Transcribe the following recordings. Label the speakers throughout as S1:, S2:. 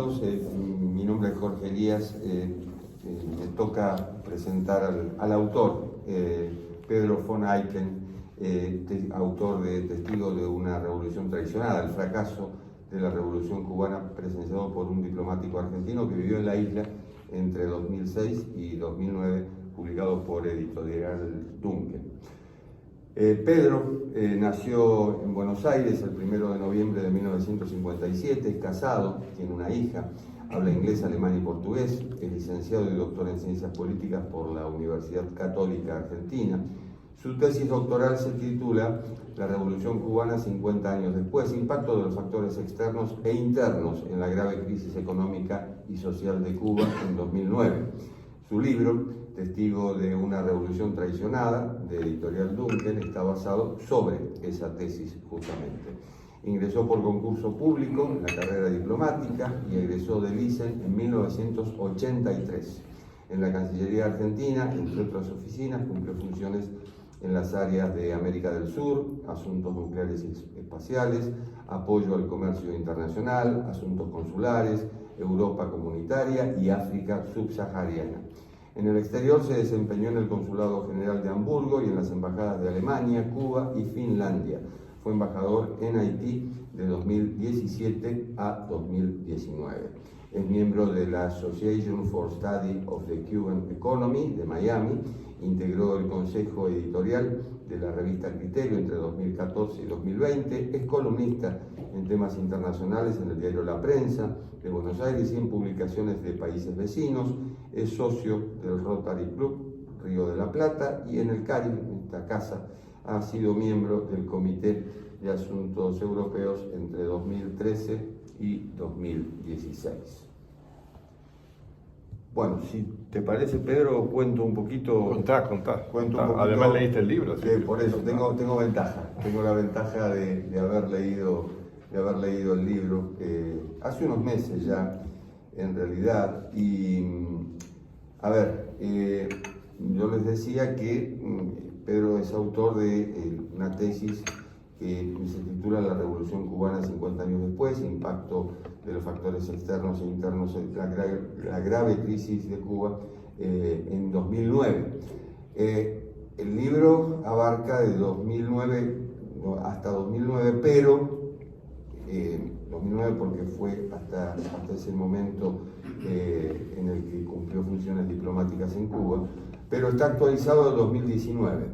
S1: Mi nombre es Jorge Elías. Me toca presentar al autor, Pedro von Aiken, autor de Testigo de una revolución traicionada, el fracaso de la revolución cubana presenciado por un diplomático argentino que vivió en la isla entre 2006 y 2009, publicado por Editorial Duncan. Pedro nació en Buenos Aires el 1 de noviembre de 1957, es casado, tiene una hija, habla inglés, alemán y portugués, es licenciado y doctor en Ciencias Políticas por la Universidad Católica Argentina. Su tesis doctoral se titula La Revolución Cubana 50 años después, impacto de los factores externos e internos en la grave crisis económica y social de Cuba en 2009. Su libro, Testigo de una revolución traicionada, de Editorial Duncan, está basado sobre esa tesis justamente. Ingresó por concurso público en la carrera diplomática y egresó del ISEN en 1983. En la Cancillería Argentina, entre otras oficinas, cumplió funciones en las áreas de América del Sur, asuntos nucleares y espaciales, apoyo al comercio internacional, asuntos consulares, Europa comunitaria y África subsahariana. En el exterior se desempeñó en el Consulado General de Hamburgo y en las embajadas de Alemania, Cuba y Finlandia. Fue embajador en Haití de 2017 a 2019. Es miembro de la Association for Study of the Cuban Economy de Miami. Integró el consejo editorial de la revista Criterio entre 2014 y 2020. Es columnista en temas internacionales en el diario La Prensa de Buenos Aires y en publicaciones de países vecinos. Es socio del Rotary Club Río de la Plata y en el CARI, en esta casa, ha sido miembro del Comité de Asuntos Europeos entre 2013 y 2016. Bueno, si te parece, Pedro, cuento un poquito.
S2: Contá. Además leíste el libro.
S1: Sí, por eso tengo ventaja. Tengo la ventaja de haber leído el libro hace unos meses ya, en realidad. Y a ver, yo les decía que Pedro es autor de una tesis que se titula La Revolución Cubana 50 años después, impacto de los factores externos e internos en la grave crisis de Cuba en 2009. El libro abarca de 2009 hasta 2009, pero 2009 porque fue hasta ese momento en el que cumplió funciones diplomáticas en Cuba, pero está actualizado en 2019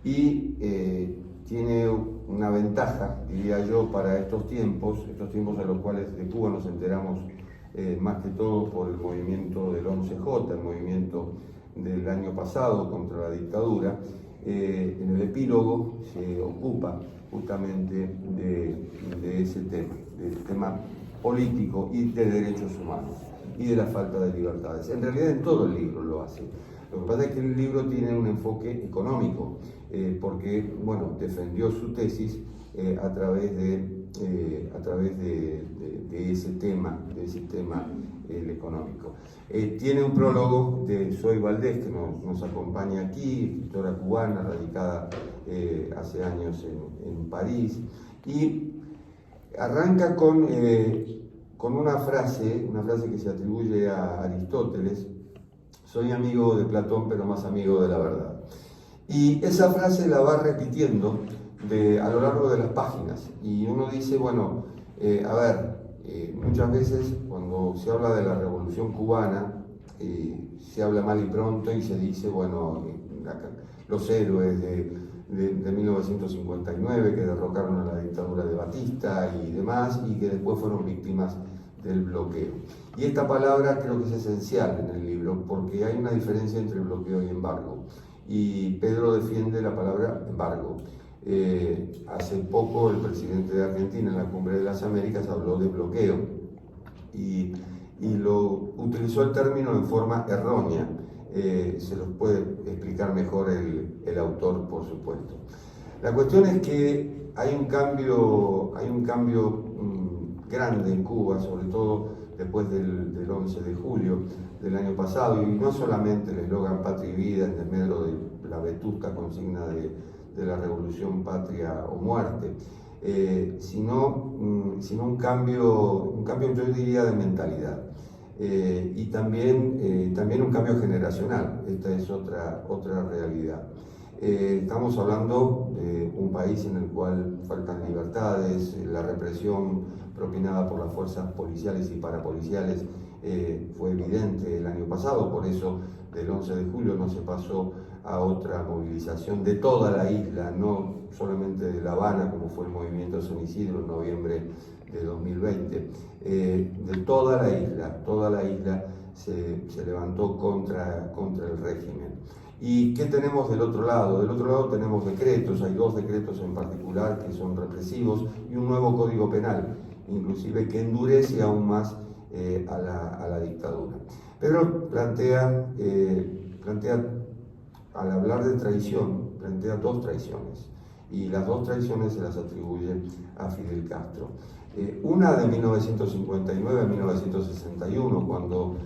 S1: y tiene una ventaja, diría yo, para estos tiempos a los cuales de Cuba nos enteramos más que todo por el movimiento del 11J, el movimiento del año pasado contra la dictadura. En el epílogo se ocupa justamente de ese tema, del tema político y de derechos humanos y de la falta de libertades. En realidad en todo el libro lo hace. Lo que pasa es que el libro tiene un enfoque económico, porque, bueno, defendió su tesis a través de ese tema, el económico. Tiene un prólogo de Zoe Valdés, que nos acompaña aquí, escritora cubana, radicada hace años en París, y arranca con una frase que se atribuye a Aristóteles: soy amigo de Platón, pero más amigo de la verdad. Y esa frase la va repitiendo a lo largo de las páginas. Y uno dice, bueno, muchas veces cuando se habla de la Revolución Cubana, se habla mal y pronto y se dice, bueno, los héroes de 1959 que derrocaron a la dictadura de Batista y demás, y que después fueron víctimas del bloqueo. Y esta palabra creo que es esencial en el libro porque hay una diferencia entre bloqueo y embargo. Y Pedro defiende la palabra embargo. Hace poco el presidente de Argentina en la Cumbre de las Américas habló de bloqueo y lo utilizó el término en forma errónea. Se los puede explicar mejor el autor, por supuesto. La cuestión es que hay un cambio grande en Cuba, sobre todo después del 11 de julio del año pasado, y no solamente el eslogan Patria y Vida en desmedro de la vetusta consigna de la Revolución Patria o Muerte. sino un cambio, yo diría, de mentalidad. Y también un cambio generacional. Esta es otra realidad. Estamos hablando de un país en el cual faltan libertades, la represión propinada por las fuerzas policiales y parapoliciales fue evidente el año pasado, por eso del 11 de julio no se pasó a otra movilización de toda la isla, no solamente de La Habana, como fue el movimiento San Isidro en noviembre de 2020, de toda la isla se levantó contra el régimen. ¿Y qué tenemos del otro lado? Del otro lado tenemos decretos, hay 2 decretos en particular que son represivos y un nuevo código penal, inclusive que endurece aún más a la dictadura. Pero plantea, al hablar de traición, plantea 2 traiciones, y las 2 traiciones se las atribuye a Fidel Castro. Una de 1959 a 1961, cuando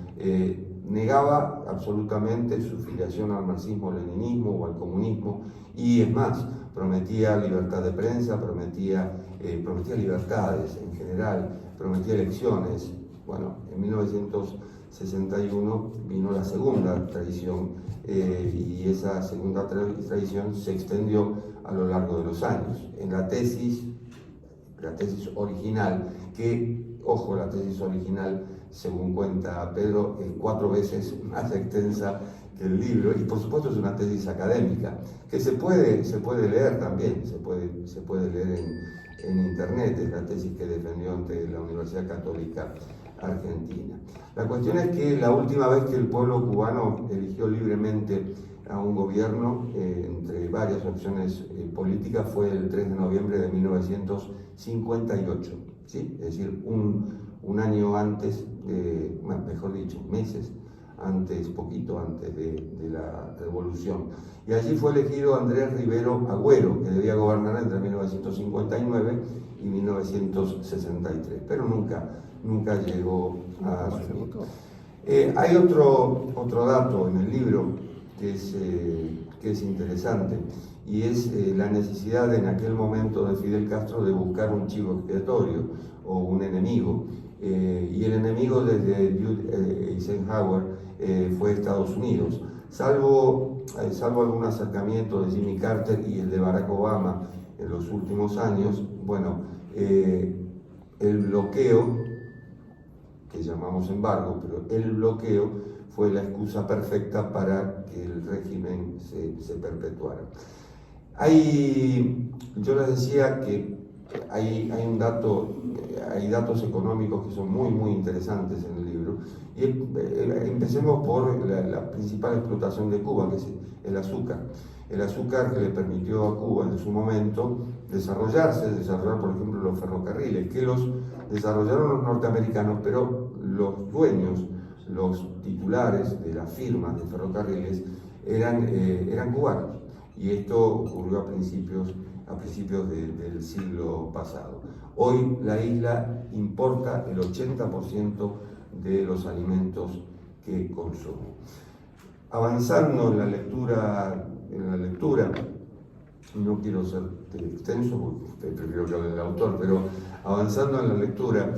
S1: negaba absolutamente su filiación al marxismo-leninismo o al comunismo, y es más, prometía libertad de prensa, prometía libertades en general, prometía elecciones. Bueno, en 1961 vino la segunda traición y esa segunda traición se extendió a lo largo de los años. En la tesis original, que, ojo, la tesis original, según cuenta Pedro, es 4 veces más extensa que el libro, y por supuesto es una tesis académica, que se puede leer también, se puede leer en internet, es la tesis que defendió ante la Universidad Católica Argentina. La cuestión es que la última vez que el pueblo cubano eligió libremente a un gobierno, entre varias opciones políticas, fue el 3 de noviembre de 1958, ¿sí? Es decir, un año antes, mejor dicho, meses antes, poquito antes de la revolución. Y allí fue elegido Andrés Rivero Agüero, que debía gobernar entre 1959 y 1963, pero nunca llegó a asumir. Hay otro dato en el libro que es interesante, y es la necesidad en aquel momento de Fidel Castro de buscar un chivo expiatorio o un enemigo, y el enemigo desde Eisenhower fue Estados Unidos, salvo algún acercamiento de Jimmy Carter y el de Barack Obama en los últimos años. Bueno, el bloqueo, que llamamos embargo, pero el bloqueo fue la excusa perfecta para que el régimen se perpetuara. Yo les decía que hay datos económicos que son muy interesantes en el libro, y empecemos por la principal explotación de Cuba, que es el azúcar. El azúcar que le permitió a Cuba en su momento desarrollar, por ejemplo, los ferrocarriles, que los desarrollaron los norteamericanos, pero los dueños, los titulares de las firmas de ferrocarriles eran cubanos, y esto ocurrió a principios del siglo pasado. Hoy la isla importa el 80% de los alimentos que consume. Avanzando en la lectura, no quiero ser extenso porque prefiero que hable el autor, pero avanzando en la lectura,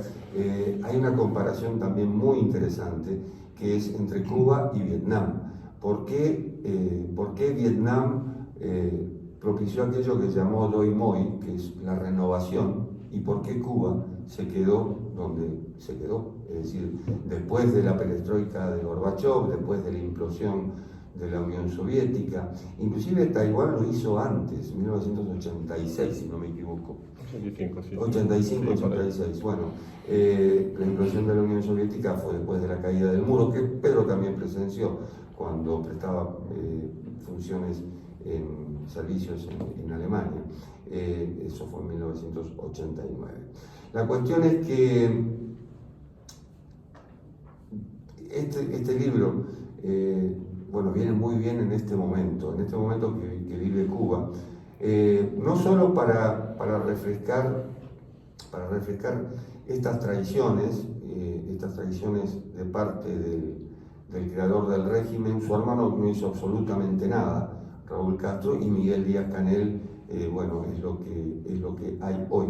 S1: hay una comparación también muy interesante, que es entre Cuba y Vietnam. ¿Por qué Vietnam propició aquello que llamó Doi Moi, que es la renovación, y por qué Cuba se quedó donde se quedó? Es decir, después de la perestroika de Gorbachov, después de la implosión de la Unión Soviética, inclusive Taiwán lo hizo antes, 1986, si no me equivoco.
S2: 85, sí.
S1: 85, 86. Bueno, la implosión de la Unión Soviética fue después de la caída del muro, que Pedro también presenció cuando prestaba funciones en servicios en Alemania. Eso fue en 1989. La cuestión es que este libro viene muy bien en este momento que vive Cuba, no solo para refrescar estas traiciones de parte del creador del régimen. Su hermano no hizo absolutamente nada, Raúl Castro, y Miguel Díaz-Canel bueno, es lo que hay hoy.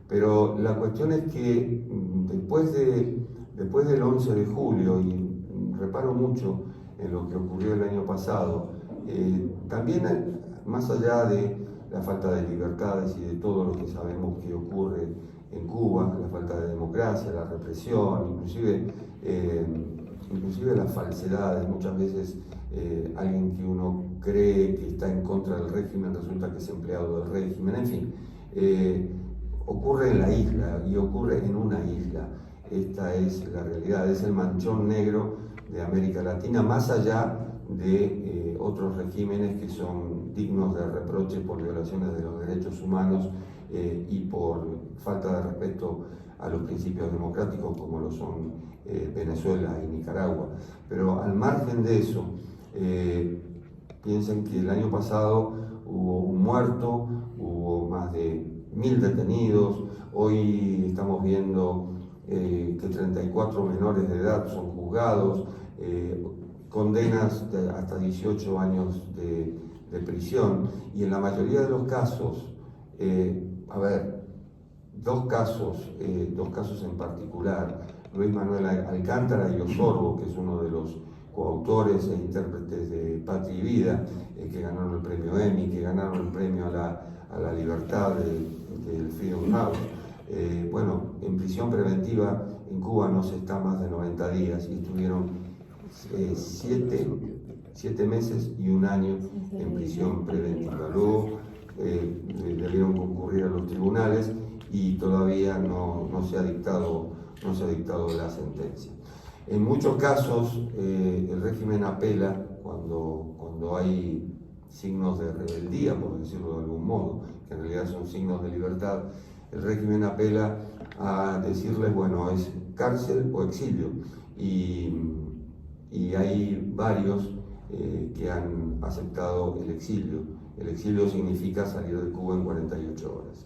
S1: Pero la cuestión es que después del 11 de julio, y reparo mucho en lo que ocurrió el año pasado, también más allá de la falta de libertades y de todo lo que sabemos que ocurre en Cuba, la falta de democracia, la represión, inclusive las falsedades. Muchas veces alguien que uno cree que está en contra del régimen resulta que es empleado del régimen, en fin. Ocurre en la isla y ocurre en una isla. Esta es la realidad, es el manchón negro de América Latina, más allá de otros regímenes que son dignos de reproche por violaciones de los derechos humanos y por falta de respeto a los principios democráticos, como lo son Venezuela y Nicaragua. Pero al margen de eso, piensen que el año pasado hubo un muerto, hubo más de 1000 detenidos. Hoy estamos viendo que 34 menores de edad son juzgados, condenas de hasta 18 años de prisión, y en la mayoría de los casos, dos casos en particular, Luis Manuel Alcántara y Osorbo, que es uno de los coautores e intérpretes de Patria y Vida, que ganaron el premio Emmy, que ganaron el premio a la libertad del Freedom House. Bueno, en prisión preventiva en Cuba no se está más de 90 días y estuvieron 7 meses y 1 año en prisión preventiva. Luego debieron concurrir a los tribunales y todavía no se ha dictado la sentencia. En muchos casos el régimen apela cuando hay signos de rebeldía, por decirlo de algún modo, que en realidad son signos de libertad. El régimen apela a decirles, bueno, es cárcel o exilio, y hay varios que han aceptado el exilio. El exilio significa salir de Cuba en 48 horas.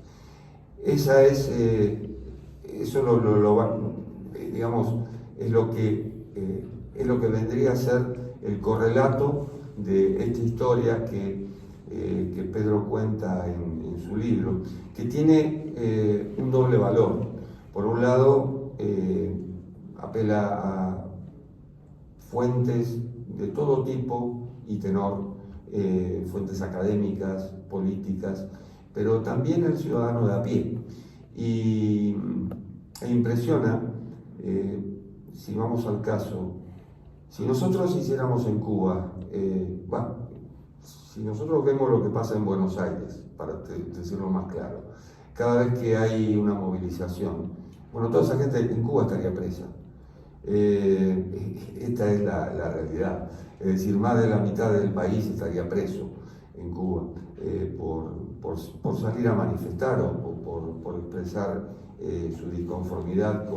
S1: Digamos, es lo que vendría a ser el correlato de esta historia que Pedro cuenta en su libro, que tiene un doble valor. Por un lado, apela a fuentes de todo tipo y tenor, fuentes académicas, políticas, pero también el ciudadano de a pie. E impresiona, si vamos al caso, si nosotros hiciéramos en Cuba, si nosotros vemos lo que pasa en Buenos Aires, para decirlo más claro, cada vez que hay una movilización, bueno, toda esa gente en Cuba estaría presa. Esta es la realidad. Es decir, más de la mitad del país estaría preso en Cuba por salir a manifestar o por expresar su disconformidad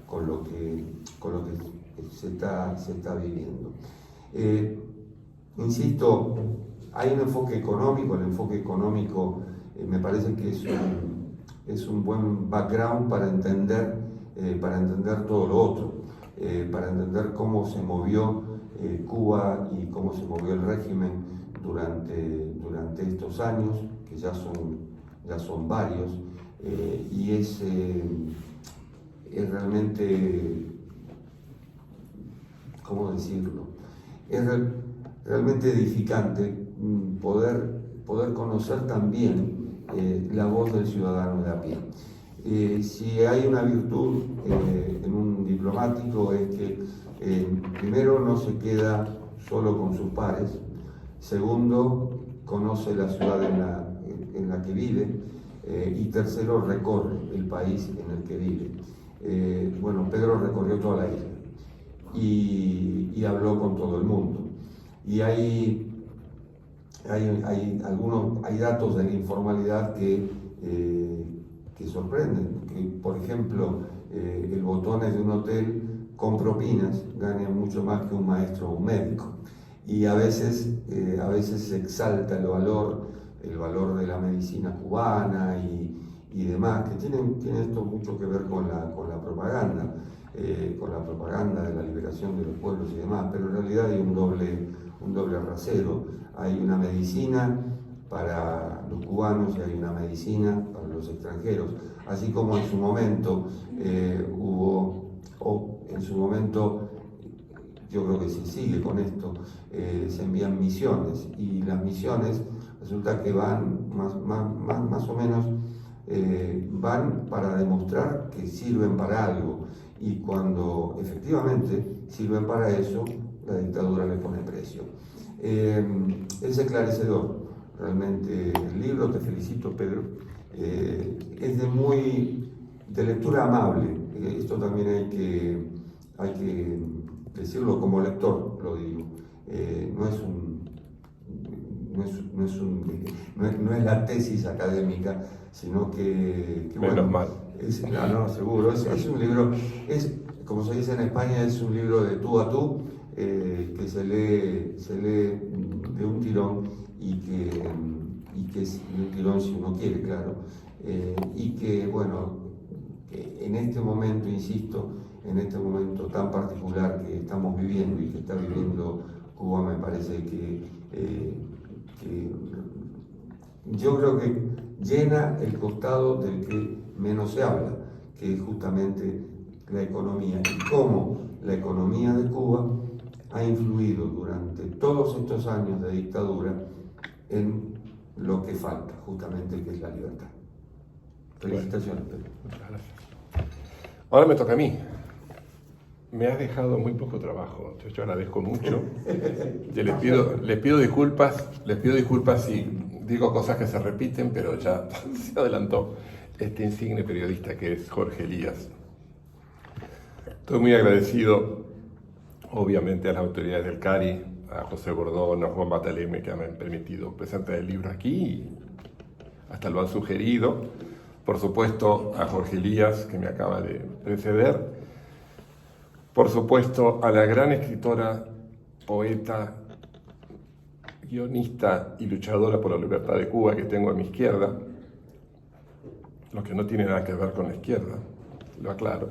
S1: con lo que se está viviendo. Insisto, hay un enfoque económico. El enfoque económico me parece que es un buen background para entender todo lo otro, para entender cómo se movió Cuba y cómo se movió el régimen durante estos años, que ya son varios, y es realmente, ¿cómo decirlo? Es realmente edificante poder conocer también la voz del ciudadano de a pie. Si hay una virtud en un diplomático es que primero no se queda solo con sus pares, segundo conoce la ciudad en la que vive, y tercero recorre el país en el que vive. Bueno, Pedro recorrió toda la isla y habló con todo el mundo. Y hay datos de la informalidad que sorprenden, que por ejemplo el botones de un hotel con propinas gana mucho más que un maestro o un médico, y a veces se exalta el valor de la medicina cubana y demás, que tiene esto mucho que ver con la propaganda, de la liberación de los pueblos y demás, pero en realidad hay un doble rasero. Hay una medicina para los cubanos y hay una medicina para los extranjeros, así como en su momento yo creo que se sigue con esto, se envían misiones, y las misiones resulta que van más o menos van para demostrar que sirven para algo, y cuando efectivamente sirven para eso, la dictadura le pone precio. Es esclarecedor realmente el libro, te felicito, Pedro. Es de lectura amable, esto también hay que decirlo como lector, lo digo. No es la tesis académica, sino que
S2: menos mal.
S1: Seguro, es un libro, como se dice en España, es un libro de tú a tú, que se lee de un tirón, y que es de un tirón si uno quiere, claro, y que, bueno, que en este momento, insisto, en este momento tan particular que estamos viviendo y que está viviendo Cuba, me parece que yo creo que llena el costado del que menos se habla, que es justamente la economía, y cómo la economía de Cuba ha influido durante todos estos años de dictadura en lo que falta, justamente, que es la libertad. Felicitaciones, Pedro.
S2: Muchas gracias. Ahora me toca a mí. Me has dejado muy poco trabajo, yo agradezco mucho. Les pido disculpas si digo cosas que se repiten, pero ya se adelantó este insigne periodista que es Jorge Elías. Estoy muy agradecido, obviamente, a las autoridades del CARI, a José Bordón, a Juan Bataleme, que me han permitido presentar el libro aquí, y hasta lo han sugerido. Por supuesto, a Jorge Elías, que me acaba de preceder. Por supuesto, a la gran escritora, poeta, guionista y luchadora por la libertad de Cuba que tengo a mi izquierda, lo que no tiene nada que ver con la izquierda, lo aclaro,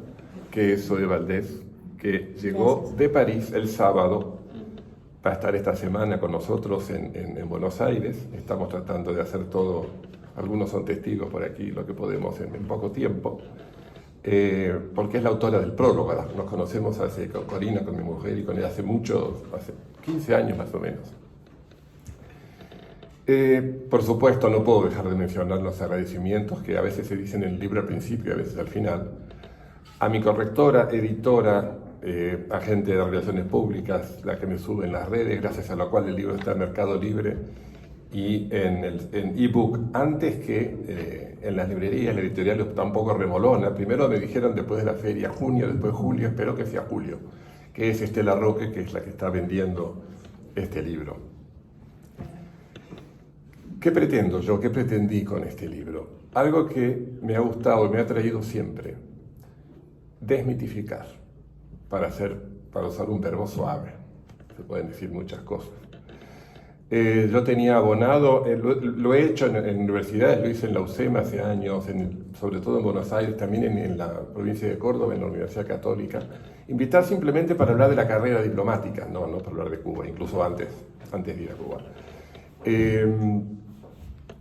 S2: que es Zoe Valdés, que llegó de París el sábado para estar esta semana con nosotros en Buenos Aires. Estamos tratando de hacer todo, algunos son testigos por aquí, lo que podemos en poco tiempo. Porque es la autora del prólogo. Nos conocemos con Corina, con mi mujer, y con ella hace 15 años más o menos. Por supuesto, no puedo dejar de mencionar los agradecimientos que a veces se dicen en el libro al principio y a veces al final. A mi correctora, editora, agente de relaciones públicas, la que me sube en las redes, gracias a la cual el libro está en Mercado Libre y en ebook, antes que en las librerías. La editorial está un poco remolona. Primero me dijeron después de la feria, junio, después julio, espero que sea julio, que es Estela Roque, que es la que está vendiendo este libro. ¿Qué pretendo yo? ¿Qué pretendí con este libro? Algo que me ha gustado y me ha traído siempre: desmitificar, para usar un verbo suave. Se pueden decir muchas cosas. Yo tenía abonado, lo he hecho en universidades, lo hice en la UCEM hace años, sobre todo en Buenos Aires, también en la provincia de Córdoba, en la Universidad Católica. Invitar simplemente para hablar de la carrera diplomática, no para hablar de Cuba, incluso antes de ir a Cuba.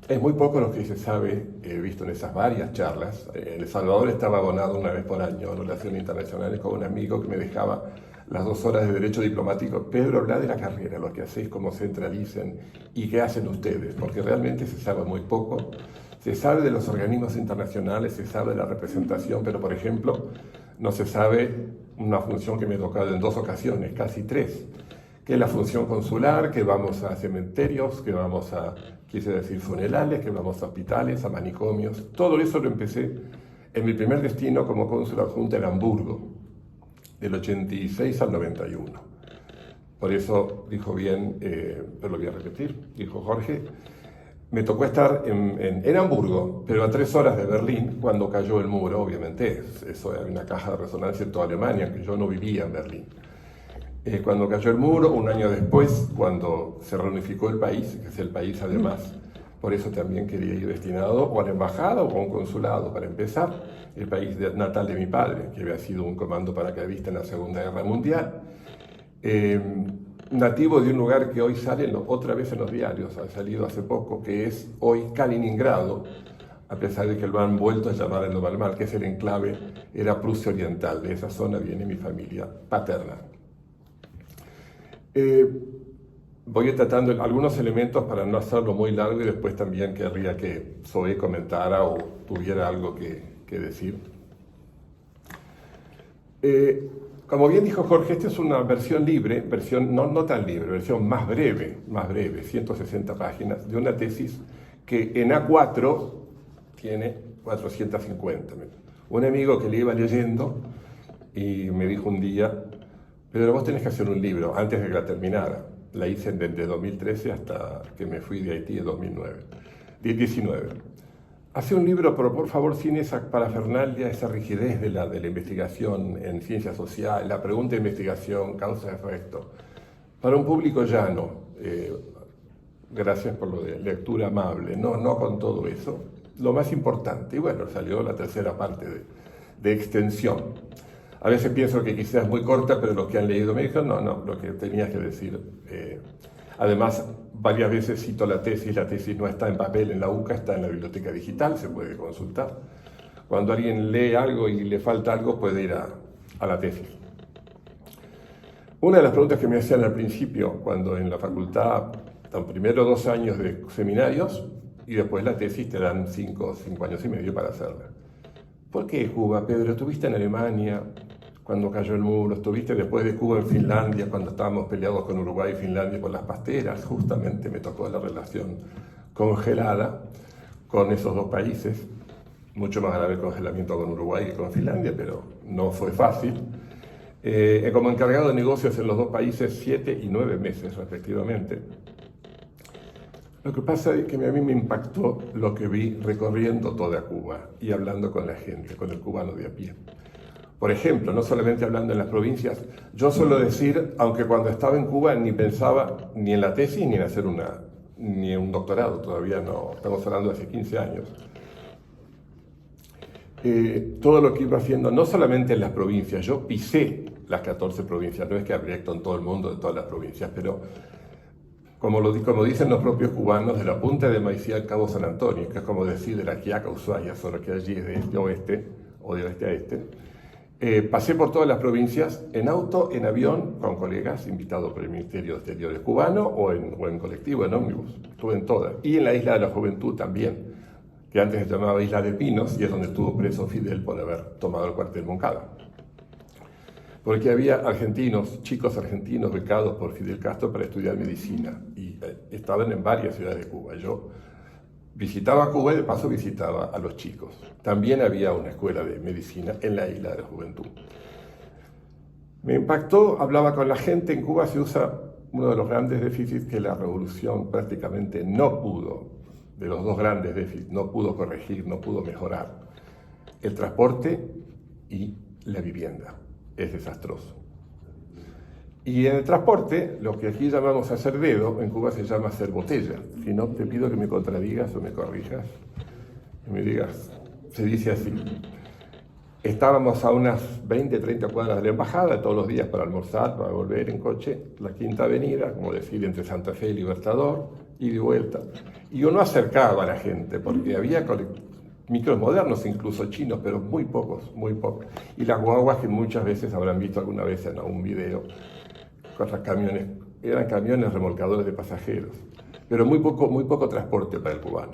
S2: Es muy poco lo que se sabe, he visto en esas varias charlas. En El Salvador estaba abonado una vez por año en Relaciones Internacionales con un amigo que me dejaba las 2 horas de Derecho Diplomático. Pedro, habla de la carrera, lo que hacéis, cómo centralicen y qué hacen ustedes, porque realmente se sabe muy poco. Se sabe de los organismos internacionales, se sabe de la representación, pero, por ejemplo, no se sabe una función que me ha tocado en 2 ocasiones, casi 3, que es la función consular, que vamos a cementerios, que vamos a, quise decir, funerales, que vamos a hospitales, a manicomios. Todo eso lo empecé en mi primer destino como cónsul adjunto en Hamburgo, del 86 al 91. Por eso dijo bien, pero lo voy a repetir, dijo Jorge, me tocó estar en Hamburgo, pero a 3 horas de Berlín, cuando cayó el muro, obviamente. Eso era una caja de resonancia en toda Alemania, que yo no vivía en Berlín. Cuando cayó el muro, un año después, cuando se reunificó el país, que es el país además, por eso también quería ir destinado o a la embajada o a un consulado, para empezar, el país natal de mi padre, que había sido un comando paracaidista en la Segunda Guerra Mundial. nativo de un lugar que hoy sale otra vez en los diarios, ha salido hace poco, que es hoy Kaliningrado, a pesar de que lo han vuelto a llamar el Novalmal, que es el enclave, era Prusia Oriental. De esa zona viene mi familia paterna. Voy tratando algunos elementos para no hacerlo muy largo y después también querría que Zoe comentara o tuviera algo que decir. Como bien dijo Jorge, esta es una versión libre, versión no tan libre, versión más breve, 160 páginas, de una tesis que en A4 tiene 450. Un amigo que le iba leyendo y me dijo un día: Pedro, vos tenés que hacer un libro antes de que la terminara. La hice desde 2013 hasta que me fui de Haití en 2019. Hace un libro, pero por favor sin esa parafernalia, esa rigidez de la investigación en ciencias sociales, la pregunta de investigación, causa-efecto, para un público llano. Gracias por lo de lectura amable, no con todo eso. Lo más importante, y bueno, salió la tercera parte de extensión. A veces pienso que quizás es muy corta, pero los que han leído me dijeron, no, lo que tenías que decir. Además, varias veces cito la tesis no está en papel en la UCA, está en la biblioteca digital, se puede consultar. Cuando alguien lee algo y le falta algo, puede ir a la tesis. Una de las preguntas que me hacían al principio, cuando en la facultad, están primero 2 años de seminarios, y después la tesis te dan 5 años y medio para hacerla. ¿Por qué Cuba, Pedro? ¿Estuviste en Alemania cuando cayó el muro? ¿Estuviste después de Cuba en Finlandia cuando estábamos peleados con Uruguay y Finlandia por las pasteras? Justamente me tocó la relación congelada con esos 2 países. Mucho más grave el congelamiento con Uruguay que con Finlandia, pero no fue fácil. Como encargado de negocios en los 2 países 7 y 9 meses respectivamente. Lo que pasa es que a mí me impactó lo que vi recorriendo toda Cuba y hablando con la gente, con el cubano de a pie. Por ejemplo, no solamente hablando en las provincias, yo suelo decir, aunque cuando estaba en Cuba ni pensaba ni en la tesis ni en hacer ni un doctorado, todavía no, estamos hablando de hace 15 años. Todo lo que iba haciendo, no solamente en las provincias, yo pisé las 14 provincias, no es que habría en todo el mundo de todas las provincias, pero como dicen los propios cubanos, de la punta de Maicía al Cabo San Antonio, que es como decir de la Quiaca a Ushuaia, solo que allí es de este a oeste, o de oeste a este. Pasé por todas las provincias, en auto, en avión, con colegas, invitados por el Ministerio de Exteriores cubano, o en colectivo, en ómnibus. Estuve en todas. Y en la Isla de la Juventud también, que antes se llamaba Isla de Pinos, y es donde estuvo preso Fidel por haber tomado el cuartel Moncada. Porque había chicos argentinos becados por Fidel Castro para estudiar medicina, y estaban en varias ciudades de Cuba. Yo visitaba Cuba y de paso visitaba a los chicos. También había una escuela de medicina en la Isla de la Juventud. Me impactó, hablaba con la gente. En Cuba se usa uno de los grandes déficits que la revolución prácticamente no pudo, de los 2 grandes déficits, no pudo corregir, no pudo mejorar: el transporte y la vivienda. Es desastroso. Y en el transporte, lo que aquí llamamos hacer dedo, en Cuba se llama hacer botella. Si no, te pido que me contradigas o me corrijas y me digas, se dice así. Estábamos a unas 20, 30 cuadras de la embajada todos los días para almorzar, para volver en coche, la Quinta Avenida, como decir, entre Santa Fe y Libertador, y de vuelta. Y uno acercaba a la gente, porque había micros modernos, incluso chinos, pero muy pocos. Y las guaguas que muchas veces habrán visto alguna vez en algún video, con los camiones, eran camiones remolcadores de pasajeros, pero muy poco transporte para el cubano.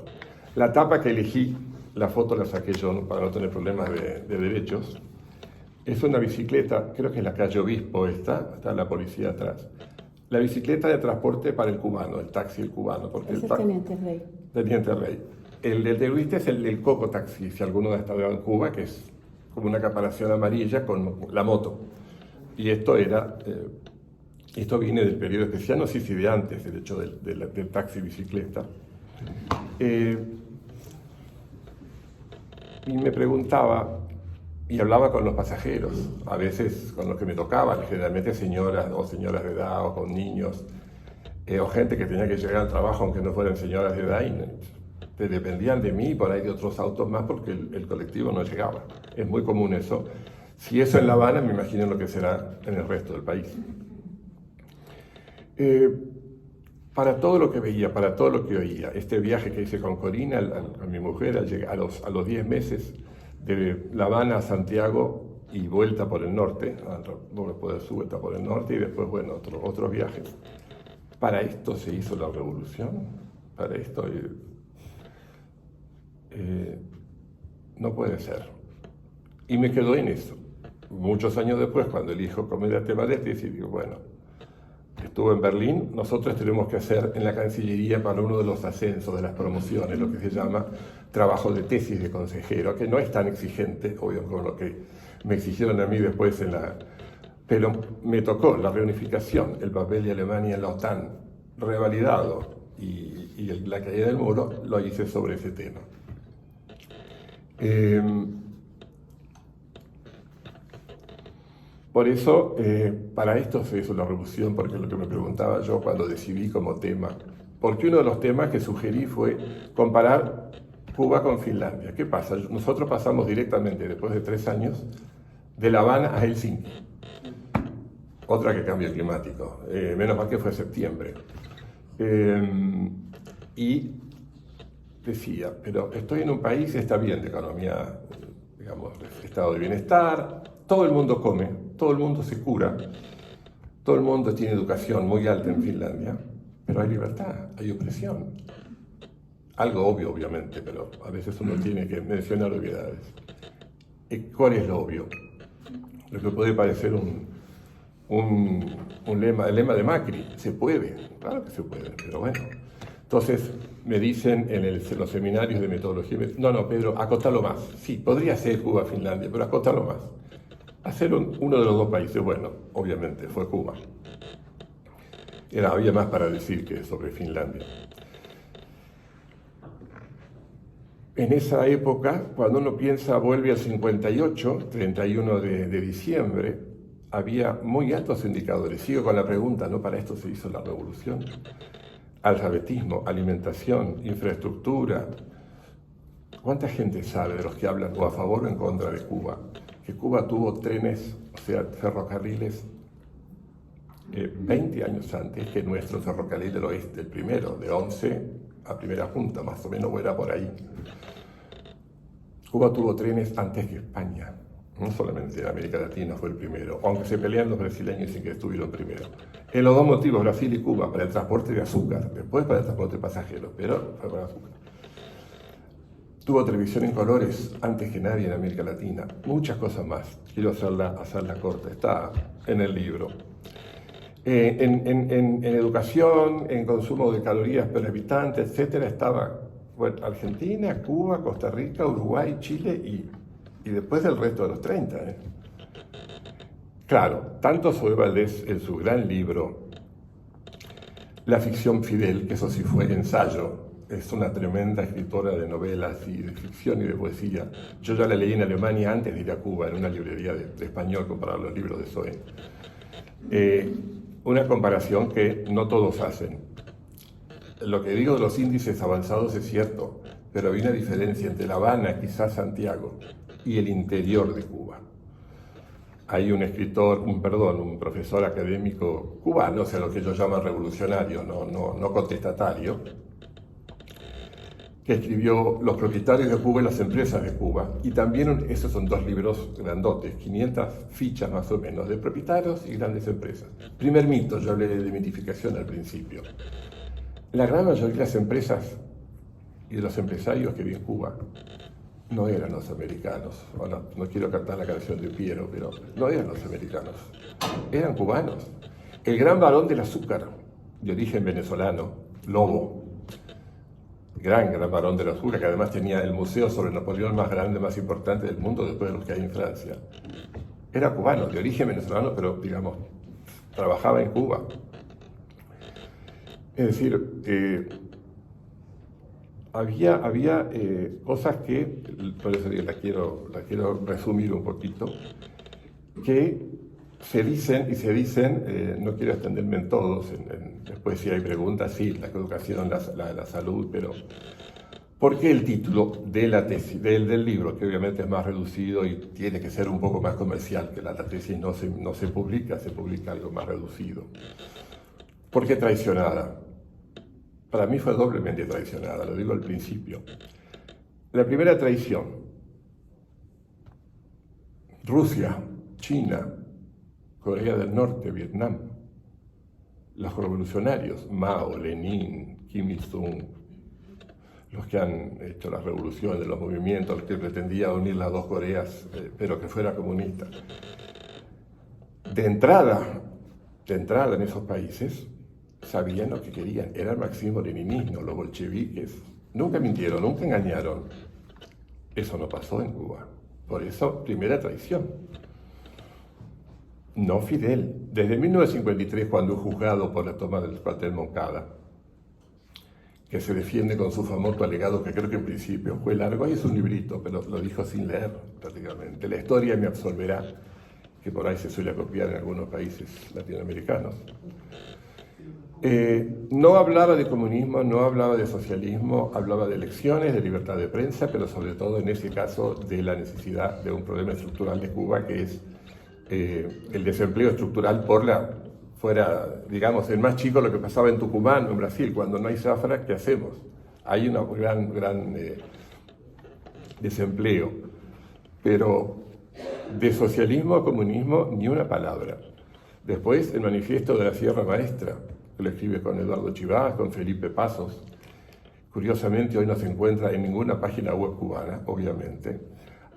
S2: La tapa que elegí, la foto la saqué yo para no tener problemas de derechos, es una bicicleta, creo que es la calle Obispo está la policía atrás. La bicicleta de transporte para el cubano, el taxi el cubano. Porque
S3: es el Teniente Rey.
S2: Teniente Rey. El de Luis es el Coco Taxi, si alguno ha estado en Cuba, que es como una caparación amarilla con la moto. Y esto viene del periodo especial, no sé si de antes, el hecho del taxi bicicleta. Y me preguntaba, y hablaba con los pasajeros, a veces con los que me tocaban, generalmente señoras o señoras de edad o con niños, o gente que tenía que llegar al trabajo aunque no fueran señoras de edad, y dependían de mí y por ahí de otros autos más porque el colectivo no llegaba. Es muy común eso. Si eso en La Habana, me imagino lo que será en el resto del país. Para todo lo que veía, para todo lo que oía, este viaje que hice con Corina, a mi mujer, a los 10 meses, de La Habana a Santiago y vuelta por el norte, después de su vuelta por el norte y después, bueno, otros viajes. Para esto se hizo la revolución, para esto no puede ser. Y me quedo en eso. Muchos años después, cuando elijo Comedia tema de tesis, digo, bueno, estuve en Berlín, nosotros tenemos que hacer en la Cancillería para uno de los ascensos, de las promociones, lo que se llama trabajo de tesis de consejero, que no es tan exigente, obvio, como lo que me exigieron a mí después pero me tocó la reunificación, el papel de Alemania en la OTAN revalidado y la caída del muro, lo hice sobre ese tema. Por eso, para esto se hizo la revolución, porque es lo que me preguntaba yo cuando decidí como tema. Porque uno de los temas que sugerí fue comparar Cuba con Finlandia. ¿Qué pasa? Nosotros pasamos directamente, después de 3 años, de La Habana a Helsinki. Otra que cambio climático. Menos mal que fue septiembre. Y decía, pero estoy en un país, está bien de economía, digamos, estado de bienestar, todo el mundo come, todo el mundo se cura, todo el mundo tiene educación muy alta en Finlandia, pero hay libertad, hay opresión. Algo obvio, obviamente, pero a veces uno tiene que mencionar obviedades. ¿Cuál es lo obvio? Lo que puede parecer el lema de Macri, se puede, claro que se puede, pero bueno. Entonces me dicen en los seminarios de metodología, no, Pedro, acotalo más. Sí, podría ser Cuba, Finlandia, pero acotalo más. Hacer uno de los dos países, bueno, obviamente fue Cuba. Había más para decir que sobre Finlandia. En esa época, cuando uno piensa, vuelve al 58, 31 de diciembre, había muy altos indicadores. Sigo con la pregunta, ¿no? Para esto se hizo la revolución. Alfabetismo, alimentación, infraestructura. ¿Cuánta gente sabe de los que hablan o a favor o en contra de Cuba? Que Cuba tuvo trenes, o sea, ferrocarriles, 20 años antes que nuestro ferrocarril del oeste, el primero, de 11 a primera junta, más o menos, o era por ahí. Cuba tuvo trenes antes que España. No solamente en América Latina fue el primero, aunque se pelean los brasileños en que estuvieron primero. En los dos motivos, Brasil y Cuba, para el transporte de azúcar, después para el transporte de pasajeros, pero fue para azúcar. Tuvo televisión en colores antes que nadie en América Latina, muchas cosas más. Quiero hacerla corta, está en el libro. En educación, en consumo de calorías per habitante, etcétera, estaba Argentina, Cuba, Costa Rica, Uruguay, Chile y después del resto de los 30. Claro, tanto Zoe Valdés en su gran libro La ficción fidel, que eso sí fue ensayo, es una tremenda escritora de novelas y de ficción y de poesía. Yo ya la leí en Alemania antes de ir a Cuba, en una librería de español, comparar los libros de Zoe. Una comparación que no todos hacen. Lo que digo de los índices avanzados es cierto, pero hay una diferencia entre La Habana, quizás Santiago, y el interior de Cuba. Hay un un profesor académico cubano, o sea, lo que ellos llaman revolucionario, no contestatario, que escribió Los propietarios de Cuba y las empresas de Cuba. Y también esos son 2 libros grandotes, 500 fichas más o menos, de propietarios y grandes empresas. Primer mito, yo hablé de mitificación al principio. La gran mayoría de las empresas y de los empresarios que vi en Cuba no eran los americanos. Bueno, no quiero cantar la canción de Piero, pero no eran los americanos, eran cubanos. El gran barón del azúcar, de origen venezolano, Lobo, gran barón del azúcar, que además tenía el museo sobre Napoleón más grande, más importante del mundo después de los que hay en Francia. Era cubano, de origen venezolano, pero digamos, trabajaba en Cuba. Es decir, había cosas que, por eso la quiero resumir un poquito, que se dicen, no quiero extenderme en todos, después si hay preguntas, sí, la educación, la salud, pero ¿por qué el título de la tesis, del libro, que obviamente es más reducido y tiene que ser un poco más comercial, que la tesis no se publica, se publica algo más reducido? ¿Por qué traicionada? Para mí fue doblemente traicionada, lo digo al principio. La primera traición, Rusia, China, Corea del Norte, Vietnam, los revolucionarios, Mao, Lenin, Kim Il-sung, los que han hecho las revoluciones, los movimientos, los que pretendían unir las dos Coreas, pero que fuera comunista. De entrada en esos países, sabían lo que querían, era el marxismo-leninismo, los bolcheviques. Nunca mintieron, nunca engañaron. Eso no pasó en Cuba. Por eso, primera traición. No Fidel. Desde 1953, cuando es juzgado por la toma del cuartel Moncada, que se defiende con su famoso alegado, que creo que en principio fue largo, ahí es un librito, pero lo dijo sin leer prácticamente. La historia me absolverá, que por ahí se suele copiar en algunos países latinoamericanos. No hablaba de comunismo, no hablaba de socialismo, hablaba de elecciones, de libertad de prensa, pero sobre todo en ese caso de la necesidad de un problema estructural de Cuba, que es el desempleo estructural fuera, digamos, el más chico lo que pasaba en Tucumán o en Brasil. Cuando no hay zafra, ¿qué hacemos? Hay un gran desempleo, pero de socialismo a comunismo ni una palabra. Después el manifiesto de la Sierra Maestra, que lo escribe con Eduardo Chivás, con Felipe Pasos. Curiosamente hoy no se encuentra en ninguna página web cubana, obviamente.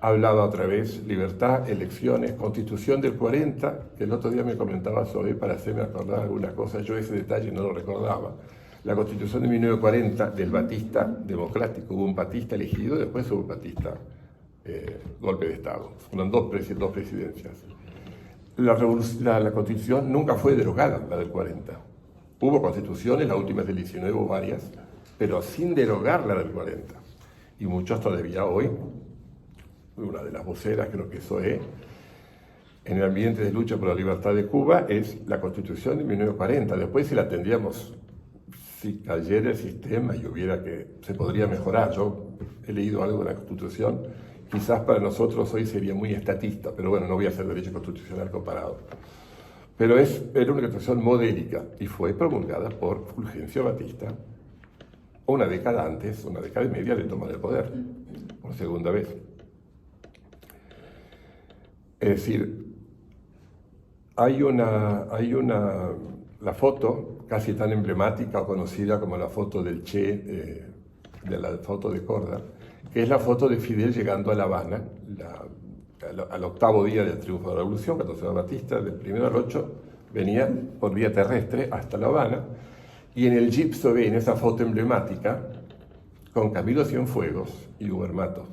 S2: Hablaba otra vez libertad, elecciones, constitución del 40, que el otro día me comentaba sobre para hacerme acordar algunas cosas, yo ese detalle no lo recordaba. La constitución de 1940 del Batista democrático, hubo un Batista elegido, después hubo un Batista golpe de Estado. Fueron dos presidencias. La constitución nunca fue derogada, la del 40. Hubo constituciones, la última es del 19, hubo varias, pero sin derogar la del 40. Y muchos todavía hoy, una de las voceras, creo que eso es, en el ambiente de lucha por la libertad de Cuba, es la Constitución de 1940. Después, si la tendríamos, si cayera el sistema y hubiera que se podría mejorar, yo he leído algo de la Constitución, quizás para nosotros hoy sería muy estatista, pero bueno, no voy a hacer derecho constitucional comparado. Pero era una constitución modélica y fue promulgada por Fulgencio Batista una década antes, una década y media de toma del poder, por segunda vez. Es decir, la foto casi tan emblemática o conocida como la foto del Che, de la foto de Korda, que es la foto de Fidel llegando a La Habana, al octavo día del triunfo de la revolución, cuando se va Batista, del 1 al 8, venía por vía terrestre hasta La Habana, y en el jeep se ve en esa foto emblemática con Camilo Cienfuegos y Uber Matos,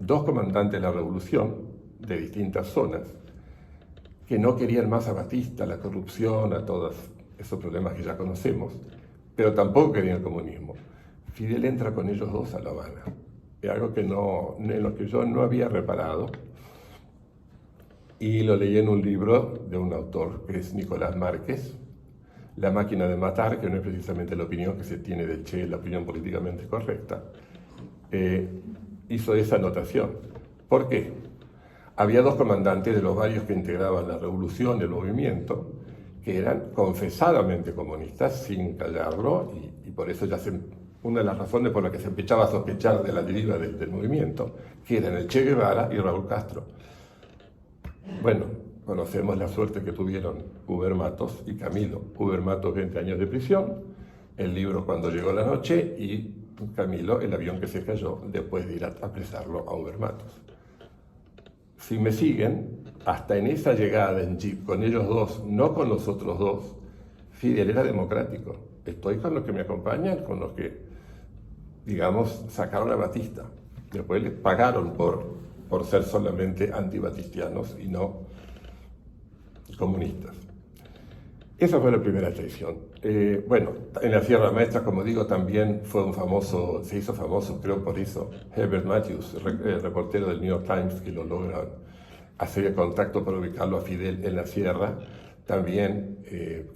S2: dos comandantes de la revolución de distintas zonas, que no querían más a Batista, la corrupción, a todos esos problemas que ya conocemos, pero tampoco querían el comunismo. Fidel entra con ellos dos a La Habana, es algo en lo que yo no había reparado, y lo leí en un libro de un autor que es Nicolás Márquez, La máquina de matar, que no es precisamente la opinión que se tiene del Che, la opinión políticamente correcta, hizo esa anotación. ¿Por qué? Había dos comandantes de los varios que integraban la revolución, el movimiento, que eran confesadamente comunistas, sin callarlo, y por eso una de las razones por las que se empezaba a sospechar de la deriva del movimiento, que eran el Che Guevara y Raúl Castro. Bueno, conocemos la suerte que tuvieron Uber Matos y Camilo. Uber Matos 20 años de prisión, el libro Cuando llegó la noche, y Camilo el avión que se cayó después de ir a apresarlo a Uber Matos. Si me siguen, hasta en esa llegada en jeep con ellos dos, no con los otros dos, Fidel era democrático. Estoy con los que me acompañan, con los que, digamos, sacaron a Batista. Después les pagaron por ser solamente antibatistianos y no comunistas. Esa fue la primera traición. Bueno, en la Sierra Maestra, como digo, también se hizo famoso, creo por eso, Herbert Matthews, reportero del New York Times, que lo logra hacer el contacto para ubicarlo a Fidel en la Sierra. También,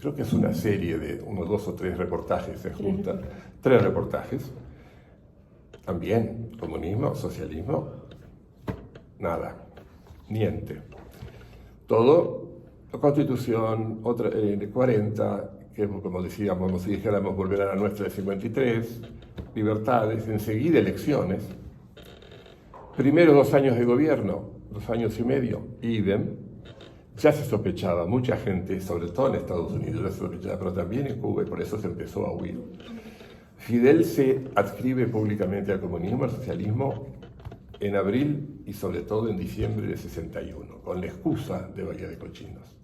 S2: creo que es una serie de unos 2 o 3 reportajes, se juntan, 3 reportajes. También, comunismo, socialismo, nada, niente. Todo Constitución, otra de 40, que como decíamos, como si dijéramos volver a la nuestra de 53, libertades, enseguida elecciones, primero 2 años de gobierno, 2 años y medio, idem, ya se sospechaba, mucha gente, sobre todo en Estados Unidos, ya se sospechaba, pero también en Cuba, y por eso se empezó a huir. Fidel se adscribe públicamente al comunismo, al socialismo, en abril y sobre todo en diciembre de 61, con la excusa de Bahía de Cochinos.